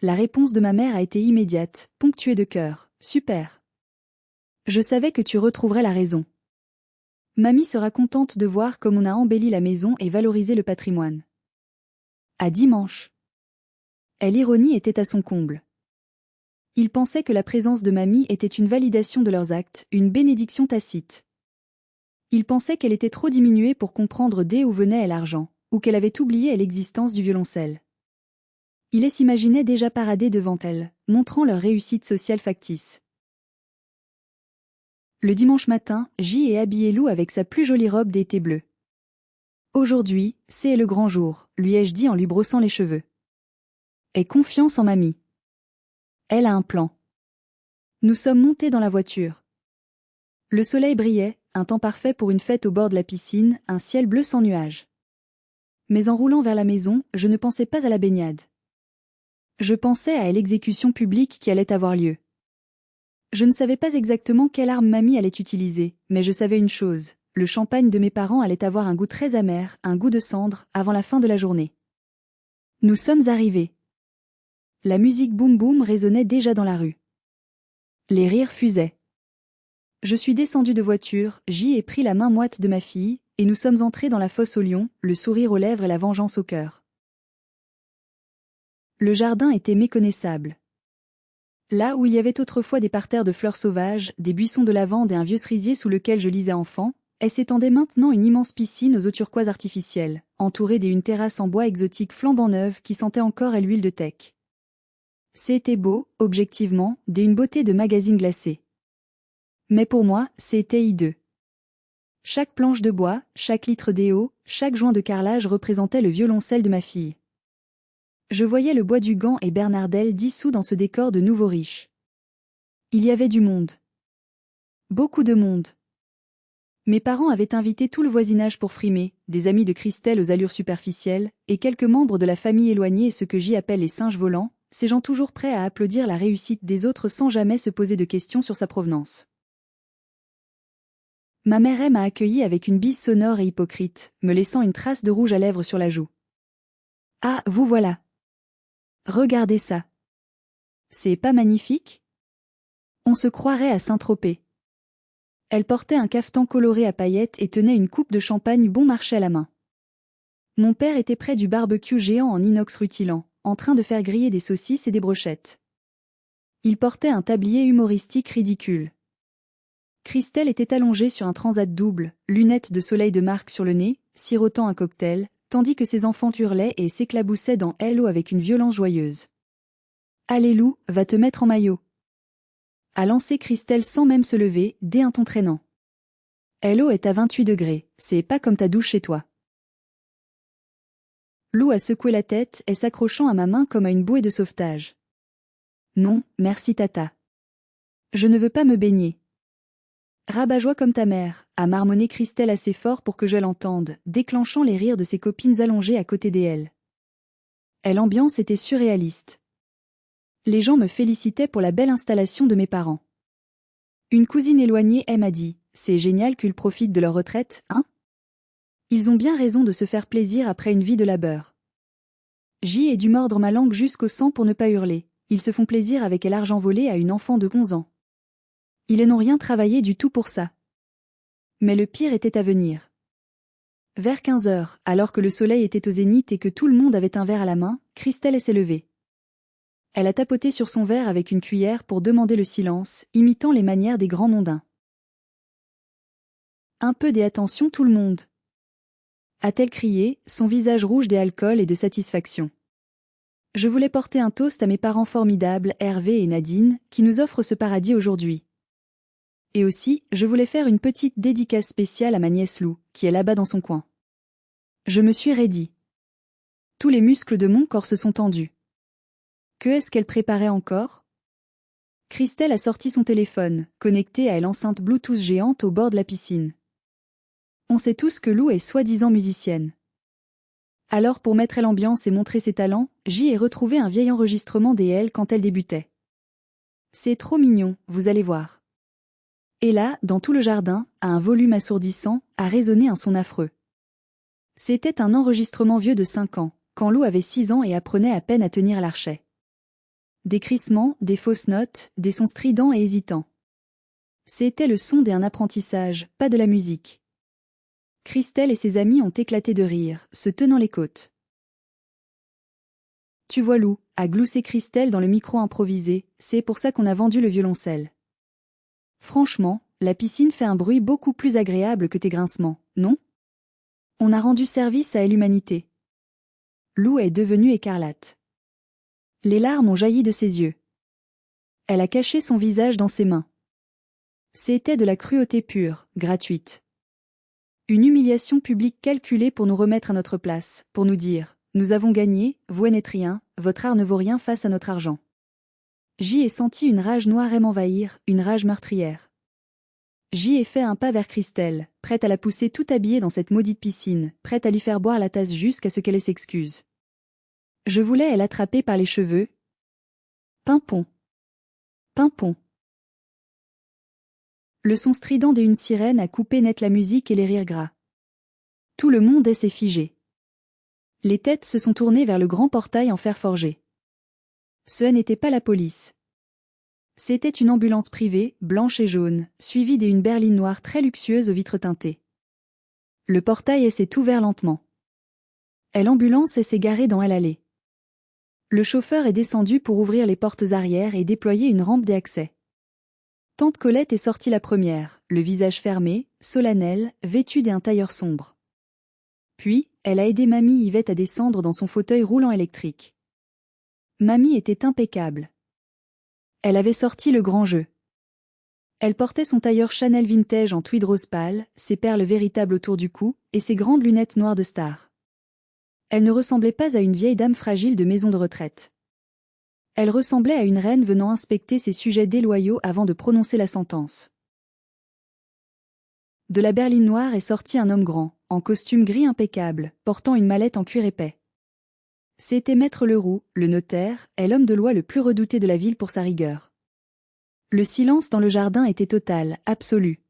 La réponse de ma mère a été immédiate, ponctuée de cœur, super. Je savais que tu retrouverais la raison. Mamie sera contente de voir comme on a embelli la maison et valorisé le patrimoine. À dimanche. L'ironie était à son comble. Ils pensaient que la présence de mamie était une validation de leurs actes, une bénédiction tacite. Ils pensaient qu'elle était trop diminuée pour comprendre d'où venait l'argent, ou qu'elle avait oublié l'existence du violoncelle. Ils s'imaginaient déjà parader devant elle, montrant leur réussite sociale factice. Le dimanche matin, J ai habillé Lou avec sa plus jolie robe d'été bleue. Aujourd'hui, c'est le grand jour, lui ai-je dit en lui brossant les cheveux. Aie confiance en mamie. Elle a un plan. Nous sommes montés dans la voiture. Le soleil brillait, un temps parfait pour une fête au bord de la piscine, un ciel bleu sans nuages. Mais en roulant vers la maison, je ne pensais pas à la baignade. Je pensais à l'exécution publique qui allait avoir lieu. Je ne savais pas exactement quelle arme mamie allait utiliser, mais je savais une chose, le champagne de mes parents allait avoir un goût très amer, un goût de cendre, avant la fin de la journée. Nous sommes arrivés. La musique boum boum résonnait déjà dans la rue. Les rires fusaient. Je suis descendu de voiture, J ai pris la main moite de ma fille, et nous sommes entrés dans la fosse au lion, le sourire aux lèvres et la vengeance au cœur. Le jardin était méconnaissable. Là où il y avait autrefois des parterres de fleurs sauvages, des buissons de lavande et un vieux cerisier sous lequel je lisais enfant, elle s'étendait maintenant une immense piscine aux eaux turquoises artificielles, entourée d'une terrasse en bois exotique flambant neuve qui sentait encore à l'huile de teck. C'était beau, objectivement, d'une beauté de magazine glacé. Mais pour moi, c'était hideux. Chaque planche de bois, chaque litre d'eau, chaque joint de carrelage représentait le violoncelle de ma fille. Je voyais le bois du Gant et Bernardel dissous dans ce décor de nouveau riche. Il y avait du monde. Beaucoup de monde. Mes parents avaient invité tout le voisinage pour frimer, des amis de Christelle aux allures superficielles, et quelques membres de la famille éloignée, ce que j'y appelle les singes volants, ces gens toujours prêts à applaudir la réussite des autres sans jamais se poser de questions sur sa provenance. Ma mère m'a accueilli avec une bise sonore et hypocrite, me laissant une trace de rouge à lèvres sur la joue. Ah, vous voilà. Regardez ça. C'est pas magnifique? On se croirait à Saint-Tropez. Elle portait un cafetan coloré à paillettes et tenait une coupe de champagne bon marché à la main. Mon père était près du barbecue géant en inox rutilant, en train de faire griller des saucisses et des brochettes. Il portait un tablier humoristique ridicule. Christelle était allongée sur un transat double, lunettes de soleil de marque sur le nez, sirotant un cocktail, tandis que ses enfants hurlaient et s'éclaboussaient dans Hello avec une violence joyeuse. « Allez Lou, va te mettre en maillot !» a lancé Christelle sans même se lever, dès un ton traînant. « Hello est à 28 degrés, c'est pas comme ta douche chez toi. » Lou a secoué la tête et s'accrochant à ma main comme à une bouée de sauvetage. « Non, merci tata. Je ne veux pas me baigner. » Rabat-joie comme ta mère, a marmonné Christelle assez fort pour que je l'entende, déclenchant les rires de ses copines allongées à côté d'elle. L'ambiance était surréaliste. Les gens me félicitaient pour la belle installation de mes parents. Une cousine éloignée m'a dit, c'est génial qu'ils profitent de leur retraite, hein? Ils ont bien raison de se faire plaisir après une vie de labeur. J ai dû mordre ma langue jusqu'au sang pour ne pas hurler, ils se font plaisir avec l'argent volé à une enfant de 11 ans. Ils n'ont rien travaillé du tout pour ça. Mais le pire était à venir. Vers 15 heures, alors que le soleil était au zénith et que tout le monde avait un verre à la main, Christelle s'est levée. Elle a tapoté sur son verre avec une cuillère pour demander le silence, imitant les manières des grands mondains. Un peu d'attention tout le monde. a-t-elle crié, son visage rouge d'alcool et de satisfaction. Je voulais porter un toast à mes parents formidables, Hervé et Nadine, qui nous offrent ce paradis aujourd'hui. Et aussi, je voulais faire une petite dédicace spéciale à ma nièce Lou, qui est là-bas dans son coin. Je me suis raidie. Tous les muscles de mon corps se sont tendus. Que est-ce qu'elle préparait encore? Christelle a sorti son téléphone, connecté à l'enceinte Bluetooth géante au bord de la piscine. On sait tous que Lou est soi-disant musicienne. Alors pour mettre l'ambiance et montrer ses talents, j'y ai retrouvé un vieil enregistrement d'elle quand elle débutait. C'est trop mignon, vous allez voir. Et là, dans tout le jardin, à un volume assourdissant, a résonné un son affreux. C'était un enregistrement vieux de 5 ans, quand Lou avait 6 ans et apprenait à peine à tenir l'archet. Des crissements, des fausses notes, des sons stridents et hésitants. C'était le son d'un apprentissage, pas de la musique. Christelle et ses amis ont éclaté de rire, se tenant les côtes. Tu vois Lou, a gloussé Christelle dans le micro improvisé, c'est pour ça qu'on a vendu le violoncelle. Franchement, la piscine fait un bruit beaucoup plus agréable que tes grincements, non? On a rendu service à l'humanité. Lou est devenue écarlate. Les larmes ont jailli de ses yeux. Elle a caché son visage dans ses mains. C'était de la cruauté pure, gratuite. Une humiliation publique calculée pour nous remettre à notre place, pour nous dire « Nous avons gagné, vous n'êtes rien, votre art ne vaut rien face à notre argent ». J'y ai senti une rage noire m'envahir, une rage meurtrière. J'y ai fait un pas vers Christelle, prête à la pousser tout habillée dans cette maudite piscine, prête à lui faire boire la tasse jusqu'à ce qu'elle s'excuse. Je voulais l'attraper par les cheveux. Pimpon. Pimpon. Le son strident d'une sirène a coupé net la musique et les rires gras. Tout le monde s'est figé. Les têtes se sont tournées vers le grand portail en fer forgé. Ce n'était pas la police. C'était une ambulance privée, blanche et jaune, suivie d'une berline noire très luxueuse aux vitres teintées. Le portail s'est ouvert lentement. L'ambulance s'est garée dans l'allée. Le chauffeur est descendu pour ouvrir les portes arrière et déployer une rampe d'accès. Tante Colette est sortie la première, le visage fermé, solennel, vêtue d'un tailleur sombre. Puis, elle a aidé Mamie Yvette à descendre dans son fauteuil roulant électrique. Mamie était impeccable. Elle avait sorti le grand jeu. Elle portait son tailleur Chanel vintage en tweed rose pâle, ses perles véritables autour du cou, et ses grandes lunettes noires de star. Elle ne ressemblait pas à une vieille dame fragile de maison de retraite. Elle ressemblait à une reine venant inspecter ses sujets déloyaux avant de prononcer la sentence. De la berline noire est sorti un homme grand, en costume gris impeccable, portant une mallette en cuir épais. C'était Maître Leroux, le notaire, est l'homme de loi le plus redouté de la ville pour sa rigueur. Le silence dans le jardin était total, absolu.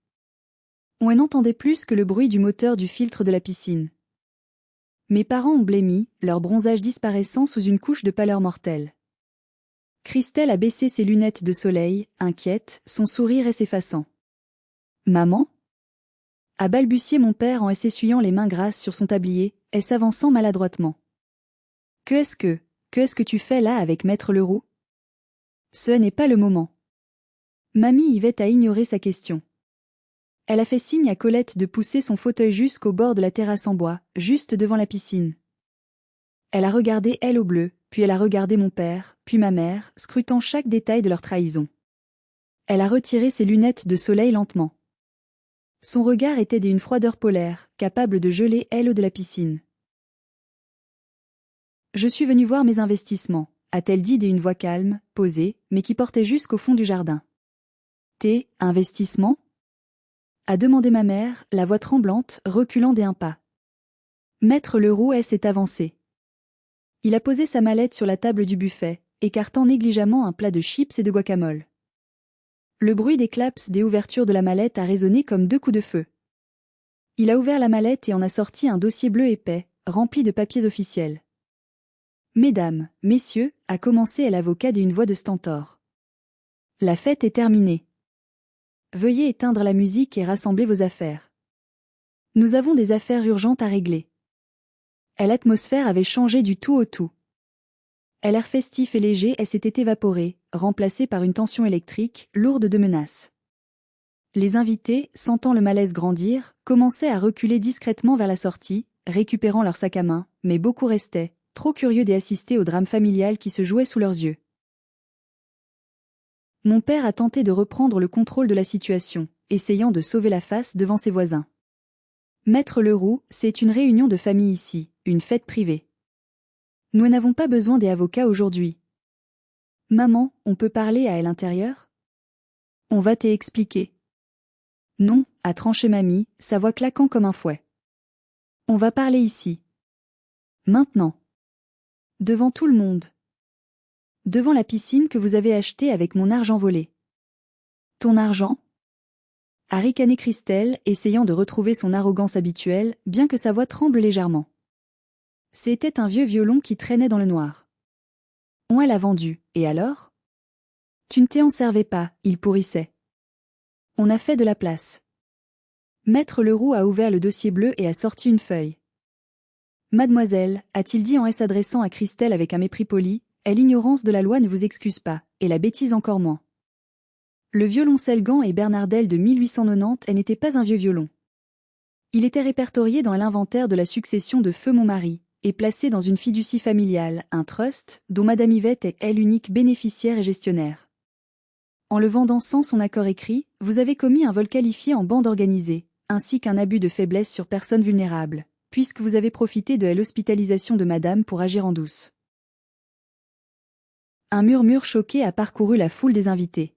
On n'entendait plus que le bruit du moteur du filtre de la piscine. Mes parents ont blêmi, leur bronzage disparaissant sous une couche de pâleur mortelle. Christelle a baissé ses lunettes de soleil, inquiète, son sourire s'effaçant. « Maman ?» a balbutié mon père en s'essuyant les mains grasses sur son tablier, et s'avançant maladroitement. « Que est-ce que tu fais là avec Maître Leroux ?» Ce n'est pas le moment. Mamie Yvette a ignoré sa question. Elle a fait signe à Colette de pousser son fauteuil jusqu'au bord de la terrasse en bois, juste devant la piscine. Elle a regardé elle au bleu, puis elle a regardé mon père, puis ma mère, scrutant chaque détail de leur trahison. Elle a retiré ses lunettes de soleil lentement. Son regard était d'une froideur polaire, capable de geler l'eau de la piscine. « Je suis venue voir mes investissements », a-t-elle dit d'une voix calme, posée, mais qui portait jusqu'au fond du jardin. « Tes investissements ?» a demandé ma mère, la voix tremblante, reculant d'un pas. Maître Leroux s'est avancé. Il a posé sa mallette sur la table du buffet, écartant négligemment un plat de chips et de guacamole. Le bruit des claps des ouvertures de la mallette a résonné comme 2 coups de feu. Il a ouvert la mallette et en a sorti un dossier bleu épais, rempli de papiers officiels. « Mesdames, messieurs », a commencé l'avocat d'une voix de stentor. « La fête est terminée. Veuillez éteindre la musique et rassembler vos affaires. Nous avons des affaires urgentes à régler. » L'atmosphère avait changé du tout au tout. L'air festif et léger s'était évaporé, remplacé par une tension électrique, lourde de menaces. Les invités, sentant le malaise grandir, commençaient à reculer discrètement vers la sortie, récupérant leur sac à main, mais beaucoup restaient, trop curieux d'y assister au drame familial qui se jouait sous leurs yeux. Mon père a tenté de reprendre le contrôle de la situation, essayant de sauver la face devant ses voisins. Maître Leroux, c'est une réunion de famille ici, une fête privée. Nous n'avons pas besoin des avocats aujourd'hui. Maman, on peut parler à l'intérieur? On va t'expliquer. Non, a tranché mamie, sa voix claquant comme un fouet. On va parler ici. Maintenant. Devant tout le monde. Devant la piscine que vous avez achetée avec mon argent volé. Ton argent? A ricané Christelle, essayant de retrouver son arrogance habituelle, bien que sa voix tremble légèrement. C'était un vieux violon qui traînait dans le noir. On l'a vendu, et alors? Tu ne t'en servais pas, il pourrissait. On a fait de la place. Maître Leroux a ouvert le dossier bleu et a sorti une feuille. Mademoiselle, a-t-il dit en s'adressant à Christelle avec un mépris poli, l'ignorance de la loi ne vous excuse pas, et la bêtise encore moins. Le violoncelle Gand et Bernardel de 1890 n'était pas un vieux violon. Il était répertorié dans l'inventaire de la succession de feu mon mari, et placé dans une fiducie familiale, un trust, dont Madame Yvette est elle unique bénéficiaire et gestionnaire. En le vendant sans son accord écrit, vous avez commis un vol qualifié en bande organisée, ainsi qu'un abus de faiblesse sur personnes vulnérables, puisque vous avez profité de l'hospitalisation de Madame pour agir en douce. Un murmure choqué a parcouru la foule des invités.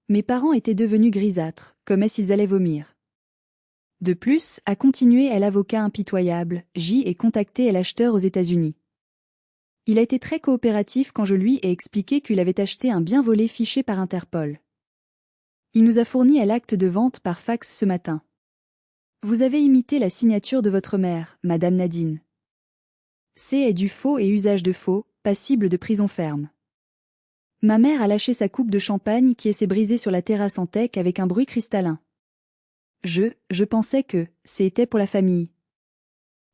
Mes parents étaient devenus grisâtres, comme s'ils allaient vomir. De plus, a continué l'avocat impitoyable, J est contacté l'acheteur aux États-Unis. Il a été très coopératif quand je lui ai expliqué qu'il avait acheté un bien volé fiché par Interpol. Il nous a fourni l'acte de vente par fax ce matin. Vous avez imité la signature de votre mère, Madame Nadine. C est du faux et usage de faux, passible de prison ferme. Ma mère a lâché sa coupe de champagne qui s'est brisée sur la terrasse en teck avec un bruit cristallin. Je pensais que c'était pour la famille.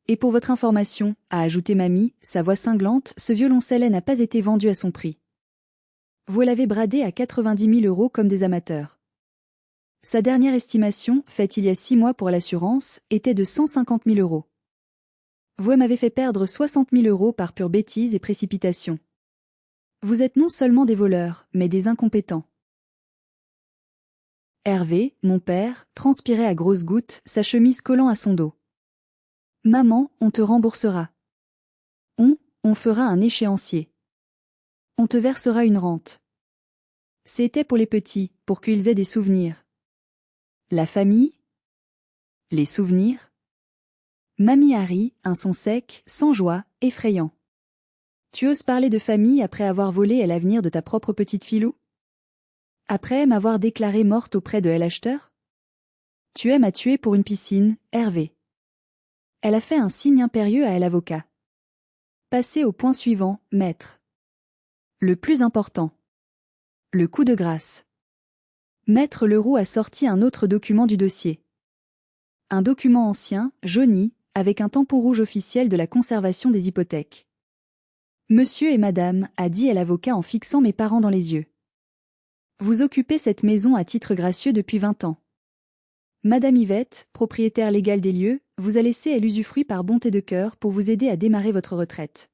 Et pour votre information, a ajouté mamie, sa voix cinglante, ce violoncelle n'a pas été vendu à son prix. Vous l'avez bradé à 90 000 € comme des amateurs. Sa dernière estimation, faite il y a 6 mois pour l'assurance, était de 150 000 €. Vous m'avez fait perdre 60 000 € par pure bêtise et précipitation. Vous êtes non seulement des voleurs, mais des incompétents. Hervé, mon père, transpirait à grosses gouttes, sa chemise collant à son dos. Maman, on te remboursera. On fera un échéancier. On te versera une rente. C'était pour les petits, pour qu'ils aient des souvenirs. La famille? Les souvenirs? Mamie a ri, un son sec, sans joie, effrayant. Tu oses parler de famille après avoir volé l'avenir de ta propre petite filou? Après m'avoir déclarée morte auprès de l'acheteur? Tu aimes à tuer pour une piscine, Hervé. Elle a fait un signe impérieux à l'avocat. Passez au point suivant, maître. Le plus important. Le coup de grâce. Maître Leroux a sorti un autre document du dossier. Un document ancien, jauni, avec un tampon rouge officiel de la conservation des hypothèques. Monsieur et madame, a dit l'avocat en fixant mes parents dans les yeux. Vous occupez cette maison à titre gracieux depuis 20 ans. Madame Yvette, propriétaire légale des lieux, vous a laissé l'usufruit par bonté de cœur pour vous aider à démarrer votre retraite.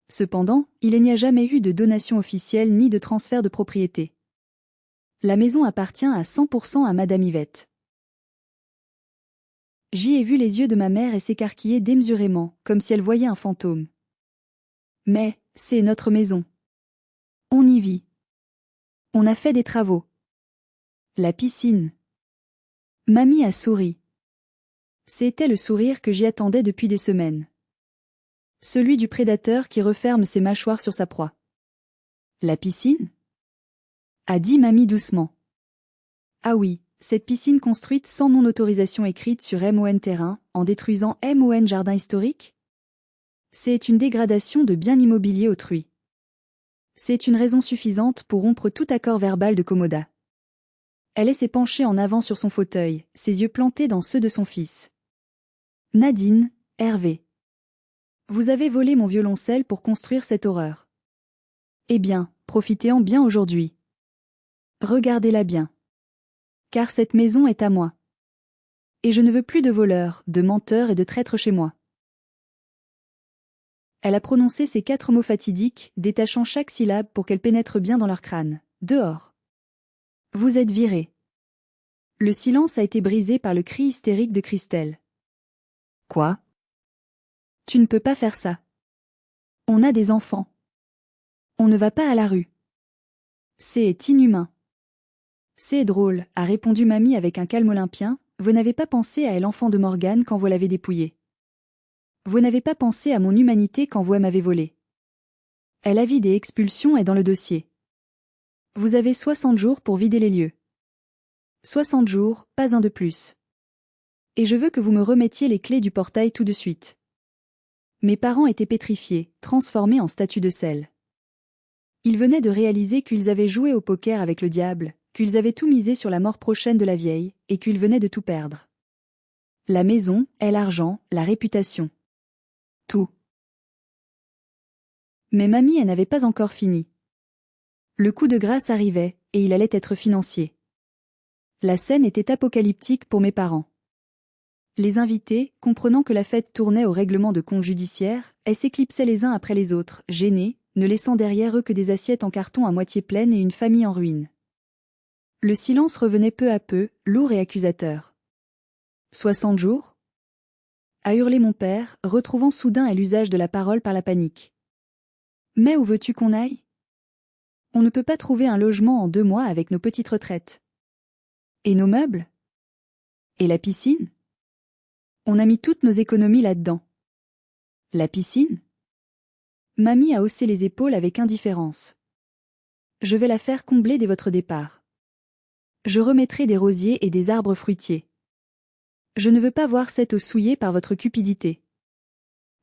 Cependant, il n'y a jamais eu de donation officielle ni de transfert de propriété. La maison appartient à 100% à Madame Yvette. J'y ai vu les yeux de ma mère s'écarquiller démesurément, comme si elle voyait un fantôme. Mais, c'est notre maison. On y vit. On a fait des travaux. La piscine. Mamie a souri. C'était le sourire que j'y attendais depuis des semaines. Celui du prédateur qui referme ses mâchoires sur sa proie. La piscine? A dit mamie doucement. Ah oui, cette piscine construite sans mon autorisation écrite sur MON terrain, en détruisant MON jardin historique? C'est une dégradation de bien immobilier autrui. C'est une raison suffisante pour rompre tout accord verbal de commodat. Elle s'est penchée en avant sur son fauteuil, ses yeux plantés dans ceux de son fils. Nadine, Hervé. Vous avez volé mon violoncelle pour construire cette horreur. Eh bien, profitez-en bien aujourd'hui. Regardez-la bien. Car cette maison est à moi. Et je ne veux plus de voleurs, de menteurs et de traîtres chez moi. Elle a prononcé ces 4 mots fatidiques, détachant chaque syllabe pour qu'elle pénètre bien dans leur crâne. Dehors. Vous êtes viré. Le silence a été brisé par le cri hystérique de Christelle. Quoi? Tu ne peux pas faire ça. On a des enfants. On ne va pas à la rue. C'est inhumain. C'est drôle, a répondu mamie avec un calme olympien, vous n'avez pas pensé à elle enfant de Morgane quand vous l'avez dépouillée. Vous n'avez pas pensé à mon humanité quand vous m'avez volé. Elle a vidé expulsion est dans le dossier. Vous avez 60 jours pour vider les lieux. 60 jours, pas un de plus. Et je veux que vous me remettiez les clés du portail tout de suite. Mes parents étaient pétrifiés, transformés en statues de sel. Ils venaient de réaliser qu'ils avaient joué au poker avec le diable, qu'ils avaient tout misé sur la mort prochaine de la vieille, et qu'ils venaient de tout perdre. La maison, et l'argent, la réputation. Tout. Mais mamie, elle n'avait pas encore fini. Le coup de grâce arrivait, et il allait être financier. La scène était apocalyptique pour mes parents. Les invités, comprenant que la fête tournait au règlement de compte judiciaire, elles s'éclipsaient les uns après les autres, gênés, ne laissant derrière eux que des assiettes en carton à moitié pleines et une famille en ruine. Le silence revenait peu à peu, lourd et accusateur. 60 jours? A hurlé mon père, retrouvant soudain l'usage de la parole par la panique. Mais où veux-tu qu'on aille? On ne peut pas trouver un logement en 2 mois avec nos petites retraites. Et nos meubles? Et la piscine? On a mis toutes nos économies là-dedans. La piscine? Mamie a haussé les épaules avec indifférence. Je vais la faire combler dès votre départ. Je remettrai des rosiers et des arbres fruitiers. Je ne veux pas voir cette eau souillée par votre cupidité.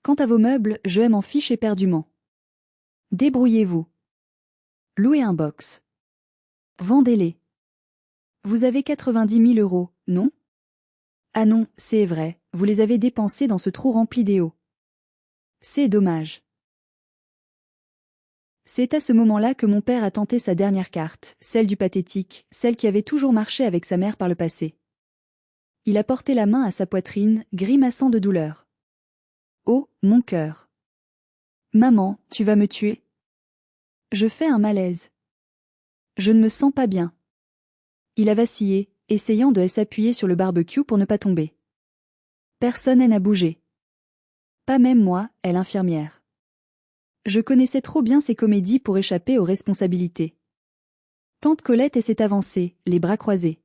Quant à vos meubles, je m'en fiche éperdument. Débrouillez-vous. Louez un box. Vendez-les. Vous avez 90 000 euros, non? Ah non, c'est vrai, vous les avez dépensés dans ce trou rempli d'eau. C'est dommage. C'est à ce moment-là que mon père a tenté sa dernière carte, celle du pathétique, celle qui avait toujours marché avec sa mère par le passé. Il a porté la main à sa poitrine, grimaçant de douleur. Oh, mon cœur. Maman, tu vas me tuer? Je fais un malaise. Je ne me sens pas bien. Il a vacillé, essayant de s'appuyer sur le barbecue pour ne pas tomber. Personne n'a bougé. Pas même moi, elle infirmière. Je connaissais trop bien ces comédies pour échapper aux responsabilités. Tante Colette s'est avancée, les bras croisés.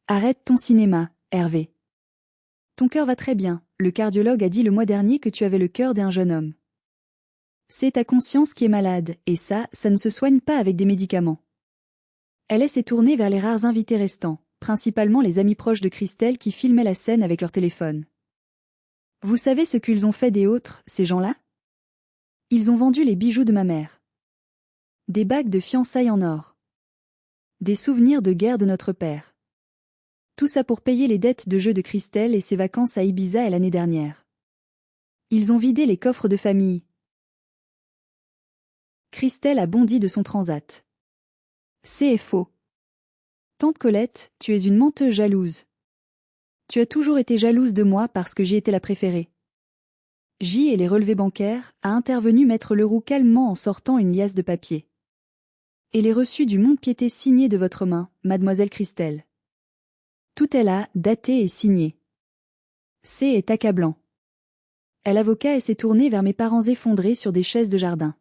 Arrête ton cinéma, Hervé. Ton cœur va très bien, le cardiologue a dit le mois dernier que tu avais le cœur d'un jeune homme. C'est ta conscience qui est malade, et ça ne se soigne pas avec des médicaments. Elle s'est tournée vers les rares invités restants, principalement les amis proches de Christelle qui filmaient la scène avec leur téléphone. Vous savez ce qu'ils ont fait des autres, ces gens-là? Ils ont vendu les bijoux de ma mère. Des bagues de fiançailles en or. Des souvenirs de guerre de notre père. Tout ça pour payer les dettes de jeu de Christelle et ses vacances à Ibiza et l'année dernière. Ils ont vidé les coffres de famille. Christelle a bondi de son transat. C'est faux. Tante Colette, tu es une menteuse jalouse. Tu as toujours été jalouse de moi parce que j'y étais la préférée. J et les relevés bancaires, a intervenu maître Leroux calmement en sortant une liasse de papier. Et les reçus du mont-de-piété signés de votre main, mademoiselle Christelle. Tout est là, daté et signé. C'est accablant. L'avocat s'est tourné vers mes parents effondrés sur des chaises de jardin.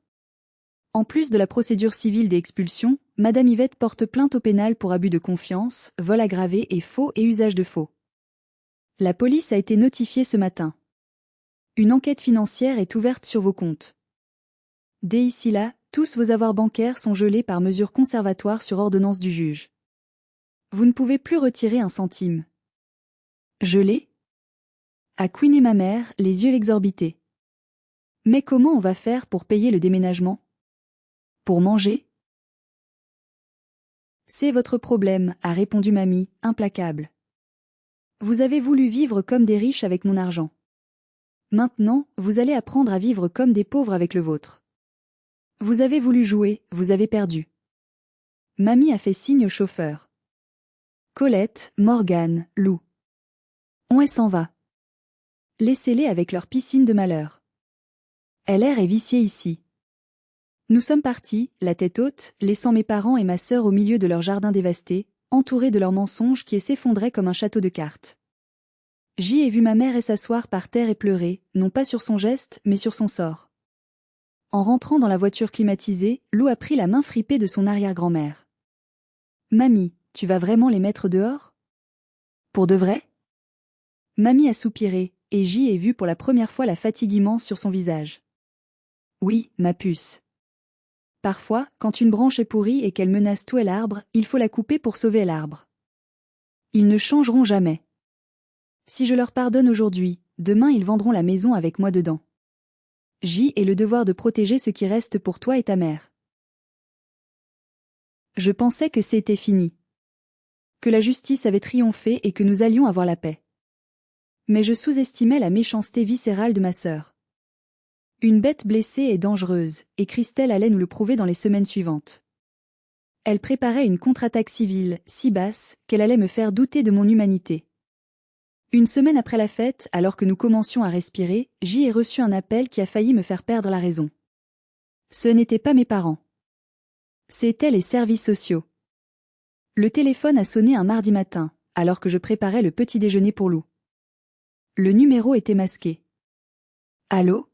En plus de la procédure civile d'expulsion, Madame Yvette porte plainte au pénal pour abus de confiance, vol aggravé et faux et usage de faux. La police a été notifiée ce matin. Une enquête financière est ouverte sur vos comptes. Dès ici là, tous vos avoirs bancaires sont gelés par mesure conservatoire sur ordonnance du juge. Vous ne pouvez plus retirer un centime. Gelé? A couiné ma mère, les yeux exorbités. Mais comment on va faire pour payer le déménagement? Pour manger? C'est votre problème, a répondu mamie, implacable. Vous avez voulu vivre comme des riches avec mon argent. Maintenant, vous allez apprendre à vivre comme des pauvres avec le vôtre. Vous avez voulu jouer, vous avez perdu. Mamie a fait signe au chauffeur. Colette, Morgane, Lou. On s'en va. Laissez-les avec leur piscine de malheur. LR est vicié ici. Nous sommes partis, la tête haute, laissant mes parents et ma sœur au milieu de leur jardin dévasté, entourés de leurs mensonges qui s'effondraient comme un château de cartes. J'y ai vu ma mère s'asseoir par terre et pleurer, non pas sur son geste, mais sur son sort. En rentrant dans la voiture climatisée, Lou a pris la main fripée de son arrière-grand-mère. « Mamie, tu vas vraiment les mettre dehors ? Pour de vrai ?» Mamie a soupiré, et j'y ai vu pour la première fois la fatigue immense sur son visage. « Oui, ma puce. Parfois, quand une branche est pourrie et qu'elle menace tout l'arbre, il faut la couper pour sauver l'arbre. Ils ne changeront jamais. Si je leur pardonne aujourd'hui, demain ils vendront la maison avec moi dedans. J'ai le devoir de protéger ce qui reste pour toi et ta mère. » Je pensais que c'était fini. Que la justice avait triomphé et que nous allions avoir la paix. Mais je sous-estimais la méchanceté viscérale de ma sœur. Une bête blessée est dangereuse, et Christelle allait nous le prouver dans les semaines suivantes. Elle préparait une contre-attaque civile, si basse, qu'elle allait me faire douter de mon humanité. Une semaine après la fête, alors que nous commencions à respirer, j'y ai reçu un appel qui a failli me faire perdre la raison. Ce n'étaient pas mes parents. C'étaient les services sociaux. Le téléphone a sonné un mardi matin, alors que je préparais le petit déjeuner pour Lou. Le numéro était masqué. Allô ?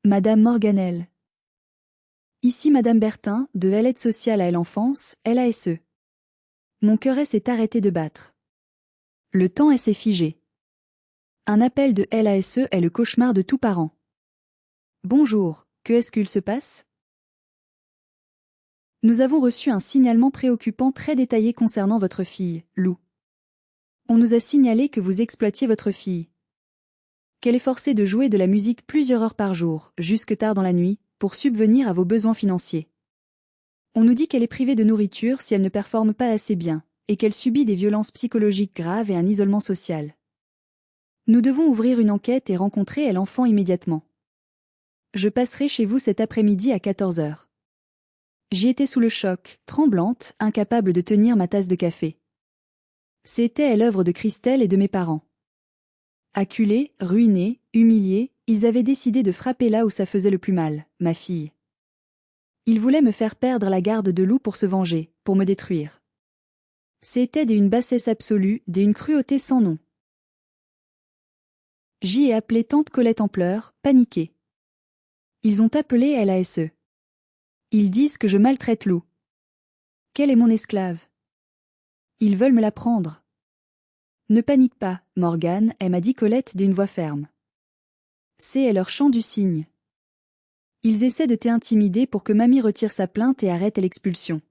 Madame Morganel. Ici Madame Bertin, de l'aide sociale à l'enfance, LASE. Mon cœur s'est arrêté de battre. Le temps s'est figé. Un appel de LASE est le cauchemar de tout parent. Bonjour, que est-ce qu'il se passe ? Nous avons reçu un signalement préoccupant très détaillé concernant votre fille, Lou. On nous a signalé que vous exploitiez votre fille. Qu'elle est forcée de jouer de la musique plusieurs heures par jour, jusque tard dans la nuit, pour subvenir à vos besoins financiers. On nous dit qu'elle est privée de nourriture si elle ne performe pas assez bien, et qu'elle subit des violences psychologiques graves et un isolement social. Nous devons ouvrir une enquête et rencontrer l'enfant immédiatement. Je passerai chez vous cet après-midi à 14 heures. J'y étais sous le choc, tremblante, incapable de tenir ma tasse de café. C'était l'œuvre de Christelle et de mes parents. Acculés, ruinés, humiliés, ils avaient décidé de frapper là où ça faisait le plus mal, ma fille. Ils voulaient me faire perdre la garde de Lou pour se venger, pour me détruire. C'était d'une bassesse absolue, d'une cruauté sans nom. J'y ai appelé tante Colette en pleurs, paniquée. Ils ont appelé LASE. Ils disent que je maltraite Lou. Qu'elle est mon esclave. Ils veulent me la prendre. Ne panique pas, Morgane, m'a dit Colette d'une voix ferme. C'est leur chant du cygne. Ils essaient de t'intimider pour que mamie retire sa plainte et arrête l'expulsion.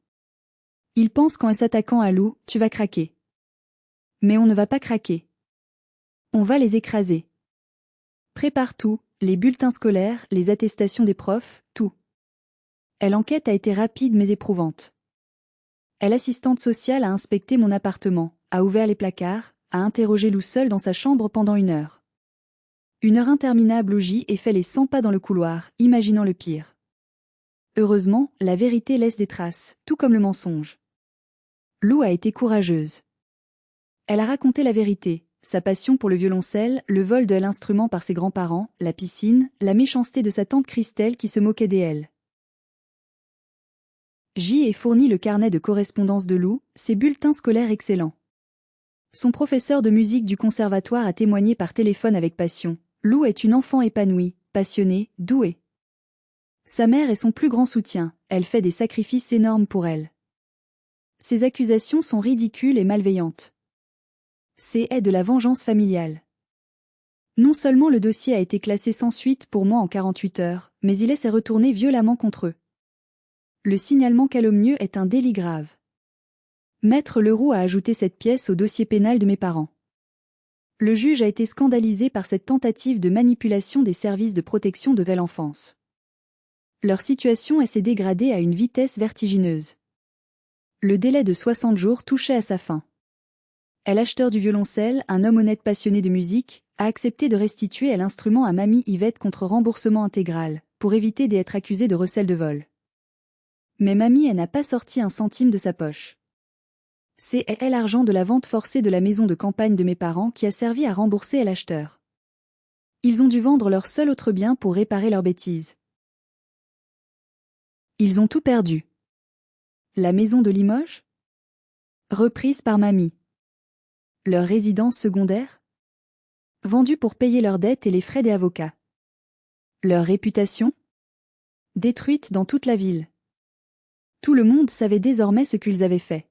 Ils pensent qu'en s'attaquant à Lou, tu vas craquer. Mais on ne va pas craquer. On va les écraser. Prépare tout, les bulletins scolaires, les attestations des profs, tout. L'enquête a été rapide mais éprouvante. L'assistante sociale a inspecté mon appartement, a ouvert les placards, a interrogé Lou seule dans sa chambre pendant 1 heure. 1 heure interminable où j'y ai fait les 100 pas dans le couloir, imaginant le pire. Heureusement, la vérité laisse des traces, tout comme le mensonge. Lou a été courageuse. Elle a raconté la vérité, sa passion pour le violoncelle, le vol de l'instrument par ses grands-parents, la piscine, la méchanceté de sa tante Christelle qui se moquait d'elle. J'y ai fourni le carnet de correspondance de Lou, ses bulletins scolaires excellents. Son professeur de musique du conservatoire a témoigné par téléphone avec passion. Lou est une enfant épanouie, passionnée, douée. Sa mère est son plus grand soutien, elle fait des sacrifices énormes pour elle. Ses accusations sont ridicules et malveillantes. C'est de la vengeance familiale. Non seulement le dossier a été classé sans suite pour moi en 48 heures, mais il s'est retourné violemment contre eux. Le signalement calomnieux est un délit grave. Maître Leroux a ajouté cette pièce au dossier pénal de mes parents. Le juge a été scandalisé par cette tentative de manipulation des services de protection de l'enfance. Leur situation s'est dégradée à une vitesse vertigineuse. Le délai de 60 jours touchait à sa fin. L'acheteur du violoncelle, un homme honnête passionné de musique, a accepté de restituer l'instrument à mamie Yvette contre remboursement intégral, pour éviter d'être accusé de recel de vol. Mais mamie n'a pas sorti un centime de sa poche. C'est l'argent de la vente forcée de la maison de campagne de mes parents qui a servi à rembourser l'acheteur. Ils ont dû vendre leur seul autre bien pour réparer leurs bêtises. Ils ont tout perdu. La maison de Limoges? Reprise par mamie. Leur résidence secondaire? Vendue pour payer leurs dettes et les frais des avocats. Leur réputation? Détruite dans toute la ville. Tout le monde savait désormais ce qu'ils avaient fait.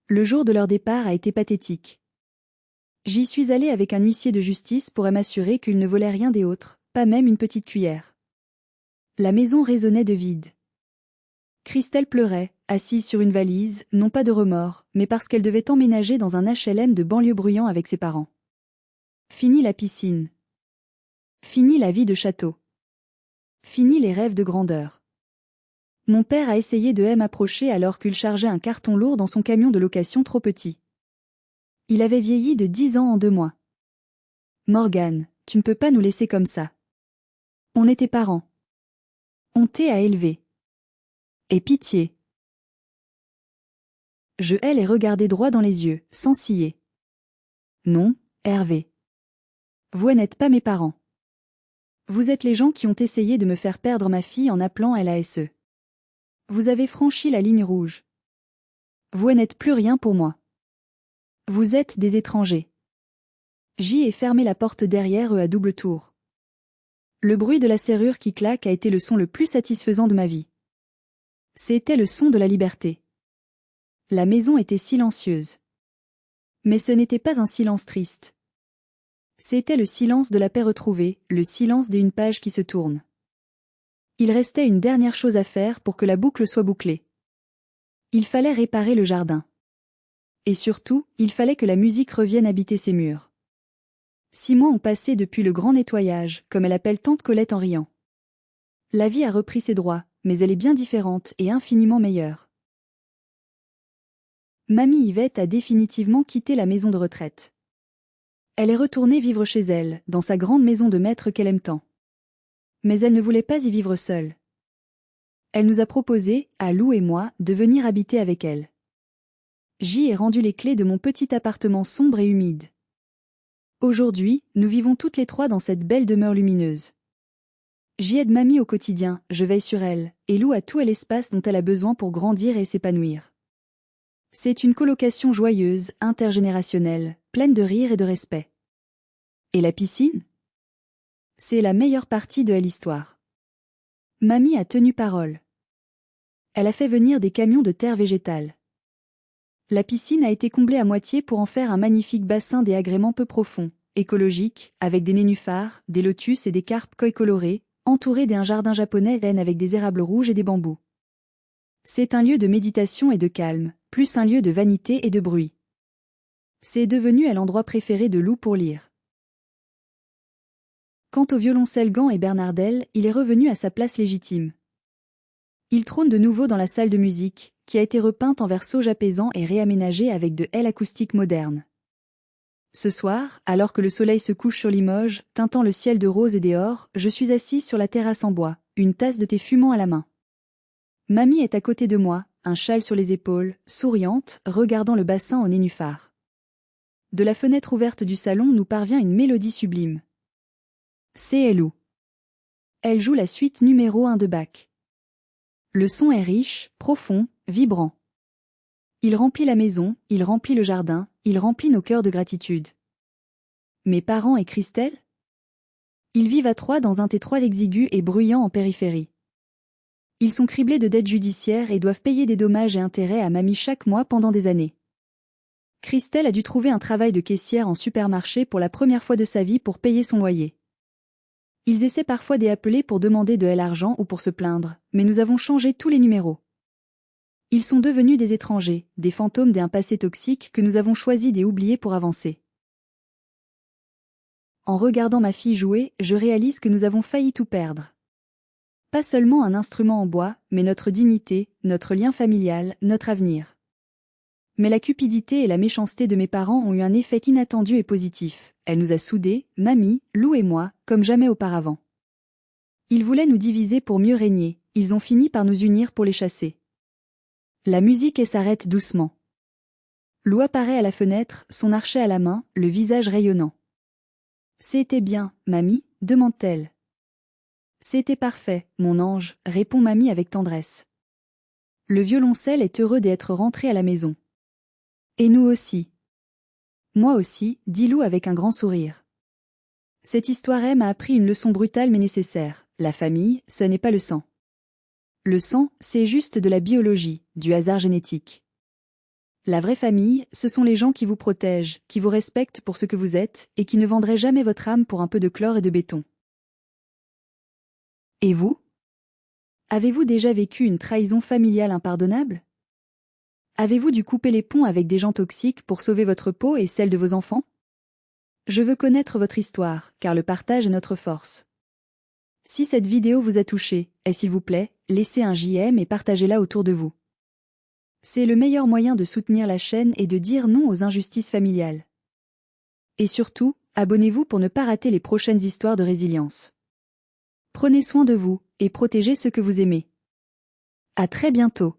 Le jour de leur départ a été pathétique. J'y suis allée avec un huissier de justice pour m'assurer qu'ils ne volaient rien des autres, pas même une petite cuillère. La maison résonnait de vide. Christelle pleurait, assise sur une valise, non pas de remords, mais parce qu'elle devait emménager dans un HLM de banlieue bruyant avec ses parents. Fini la piscine. Fini la vie de château. Fini les rêves de grandeur. Mon père a essayé de m'approcher alors qu'il chargeait un carton lourd dans son camion de location trop petit. Il avait vieilli de 10 ans en 2 mois. Morgane, tu ne peux pas nous laisser comme ça. On est tes parents. On t'a élevé. Et pitié. Je les regardais droit dans les yeux, sans scier. Non, Hervé. Vous n'êtes pas mes parents. Vous êtes les gens qui ont essayé de me faire perdre ma fille en appelant LASE. Vous avez franchi la ligne rouge. Vous n'êtes plus rien pour moi. Vous êtes des étrangers. J'y ai fermé la porte derrière eux à double tour. Le bruit de la serrure qui claque a été le son le plus satisfaisant de ma vie. C'était le son de la liberté. La maison était silencieuse. Mais ce n'était pas un silence triste. C'était le silence de la paix retrouvée, le silence d'une page qui se tourne. Il restait une dernière chose à faire pour que la boucle soit bouclée. Il fallait réparer le jardin. Et surtout, il fallait que la musique revienne habiter ses murs. 6 mois ont passé depuis le grand nettoyage, comme elle appelle tante Colette en riant. La vie a repris ses droits, mais elle est bien différente et infiniment meilleure. Mamie Yvette a définitivement quitté la maison de retraite. Elle est retournée vivre chez elle, dans sa grande maison de maître qu'elle aime tant. Mais elle ne voulait pas y vivre seule. Elle nous a proposé, à Lou et moi, de venir habiter avec elle. J'y ai rendu les clés de mon petit appartement sombre et humide. Aujourd'hui, nous vivons toutes les 3 dans cette belle demeure lumineuse. J'y aide mamie au quotidien, je veille sur elle, et Lou a tout l'espace dont elle a besoin pour grandir et s'épanouir. C'est une colocation joyeuse, intergénérationnelle, pleine de rire et de respect. Et la piscine? C'est la meilleure partie de l'histoire. Mamie a tenu parole. Elle a fait venir des camions de terre végétale. La piscine a été comblée à moitié pour en faire un magnifique bassin des agréments peu profonds, écologique, avec des nénuphars, des lotus et des carpes koi colorées, entouré d'un jardin japonais avec des érables rouges et des bambous. C'est un lieu de méditation et de calme, plus un lieu de vanité et de bruit. C'est devenu l'endroit préféré de Lou pour lire. Quant au violoncelle Gand et Bernardel, il est revenu à sa place légitime. Il trône de nouveau dans la salle de musique, qui a été repeinte en verso apaisant et réaménagée avec de l'acoustiques modernes. Ce soir, alors que le soleil se couche sur Limoges, teintant le ciel de rose et d'or, je suis assise sur la terrasse en bois, une tasse de thé fumant à la main. Mamie est à côté de moi, un châle sur les épaules, souriante, regardant le bassin au nénuphar. De la fenêtre ouverte du salon nous parvient une mélodie sublime. C'est Lou. Elle joue la suite numéro 1 de Bach. Le son est riche, profond, vibrant. Il remplit la maison, il remplit le jardin, il remplit nos cœurs de gratitude. Mes parents et Christelle? Ils vivent à 3 dans un T3 exigu et bruyant en périphérie. Ils sont criblés de dettes judiciaires et doivent payer des dommages et intérêts à mamie chaque mois pendant des années. Christelle a dû trouver un travail de caissière en supermarché pour la première fois de sa vie pour payer son loyer. Ils essaient parfois d'appeler pour demander de l'argent ou pour se plaindre, mais nous avons changé tous les numéros. Ils sont devenus des étrangers, des fantômes d'un passé toxique que nous avons choisi d'oublier pour avancer. En regardant ma fille jouer, je réalise que nous avons failli tout perdre. Pas seulement un instrument en bois, mais notre dignité, notre lien familial, notre avenir. Mais la cupidité et la méchanceté de mes parents ont eu un effet inattendu et positif. Elle nous a soudés, mamie, Lou et moi, comme jamais auparavant. Ils voulaient nous diviser pour mieux régner, ils ont fini par nous unir pour les chasser. La musique s'arrête doucement. Lou apparaît à la fenêtre, son archet à la main, le visage rayonnant. C'était bien, mamie, demande-t-elle. C'était parfait, mon ange, répond mamie avec tendresse. Le violoncelle est heureux d'être rentré à la maison. Et nous aussi. Moi aussi, dit Lou avec un grand sourire. Cette histoire m'a appris une leçon brutale mais nécessaire. La famille, ce n'est pas le sang. Le sang, c'est juste de la biologie, du hasard génétique. La vraie famille, ce sont les gens qui vous protègent, qui vous respectent pour ce que vous êtes, et qui ne vendraient jamais votre âme pour un peu de chlore et de béton. Et vous? Avez-vous déjà vécu une trahison familiale impardonnable? Avez-vous dû couper les ponts avec des gens toxiques pour sauver votre peau et celle de vos enfants? Je veux connaître votre histoire, car le partage est notre force. Si cette vidéo vous a touché, s'il vous plaît, laissez un j'aime et partagez-la autour de vous. C'est le meilleur moyen de soutenir la chaîne et de dire non aux injustices familiales. Et surtout, abonnez-vous pour ne pas rater les prochaines histoires de résilience. Prenez soin de vous, et protégez ceux que vous aimez. À très bientôt.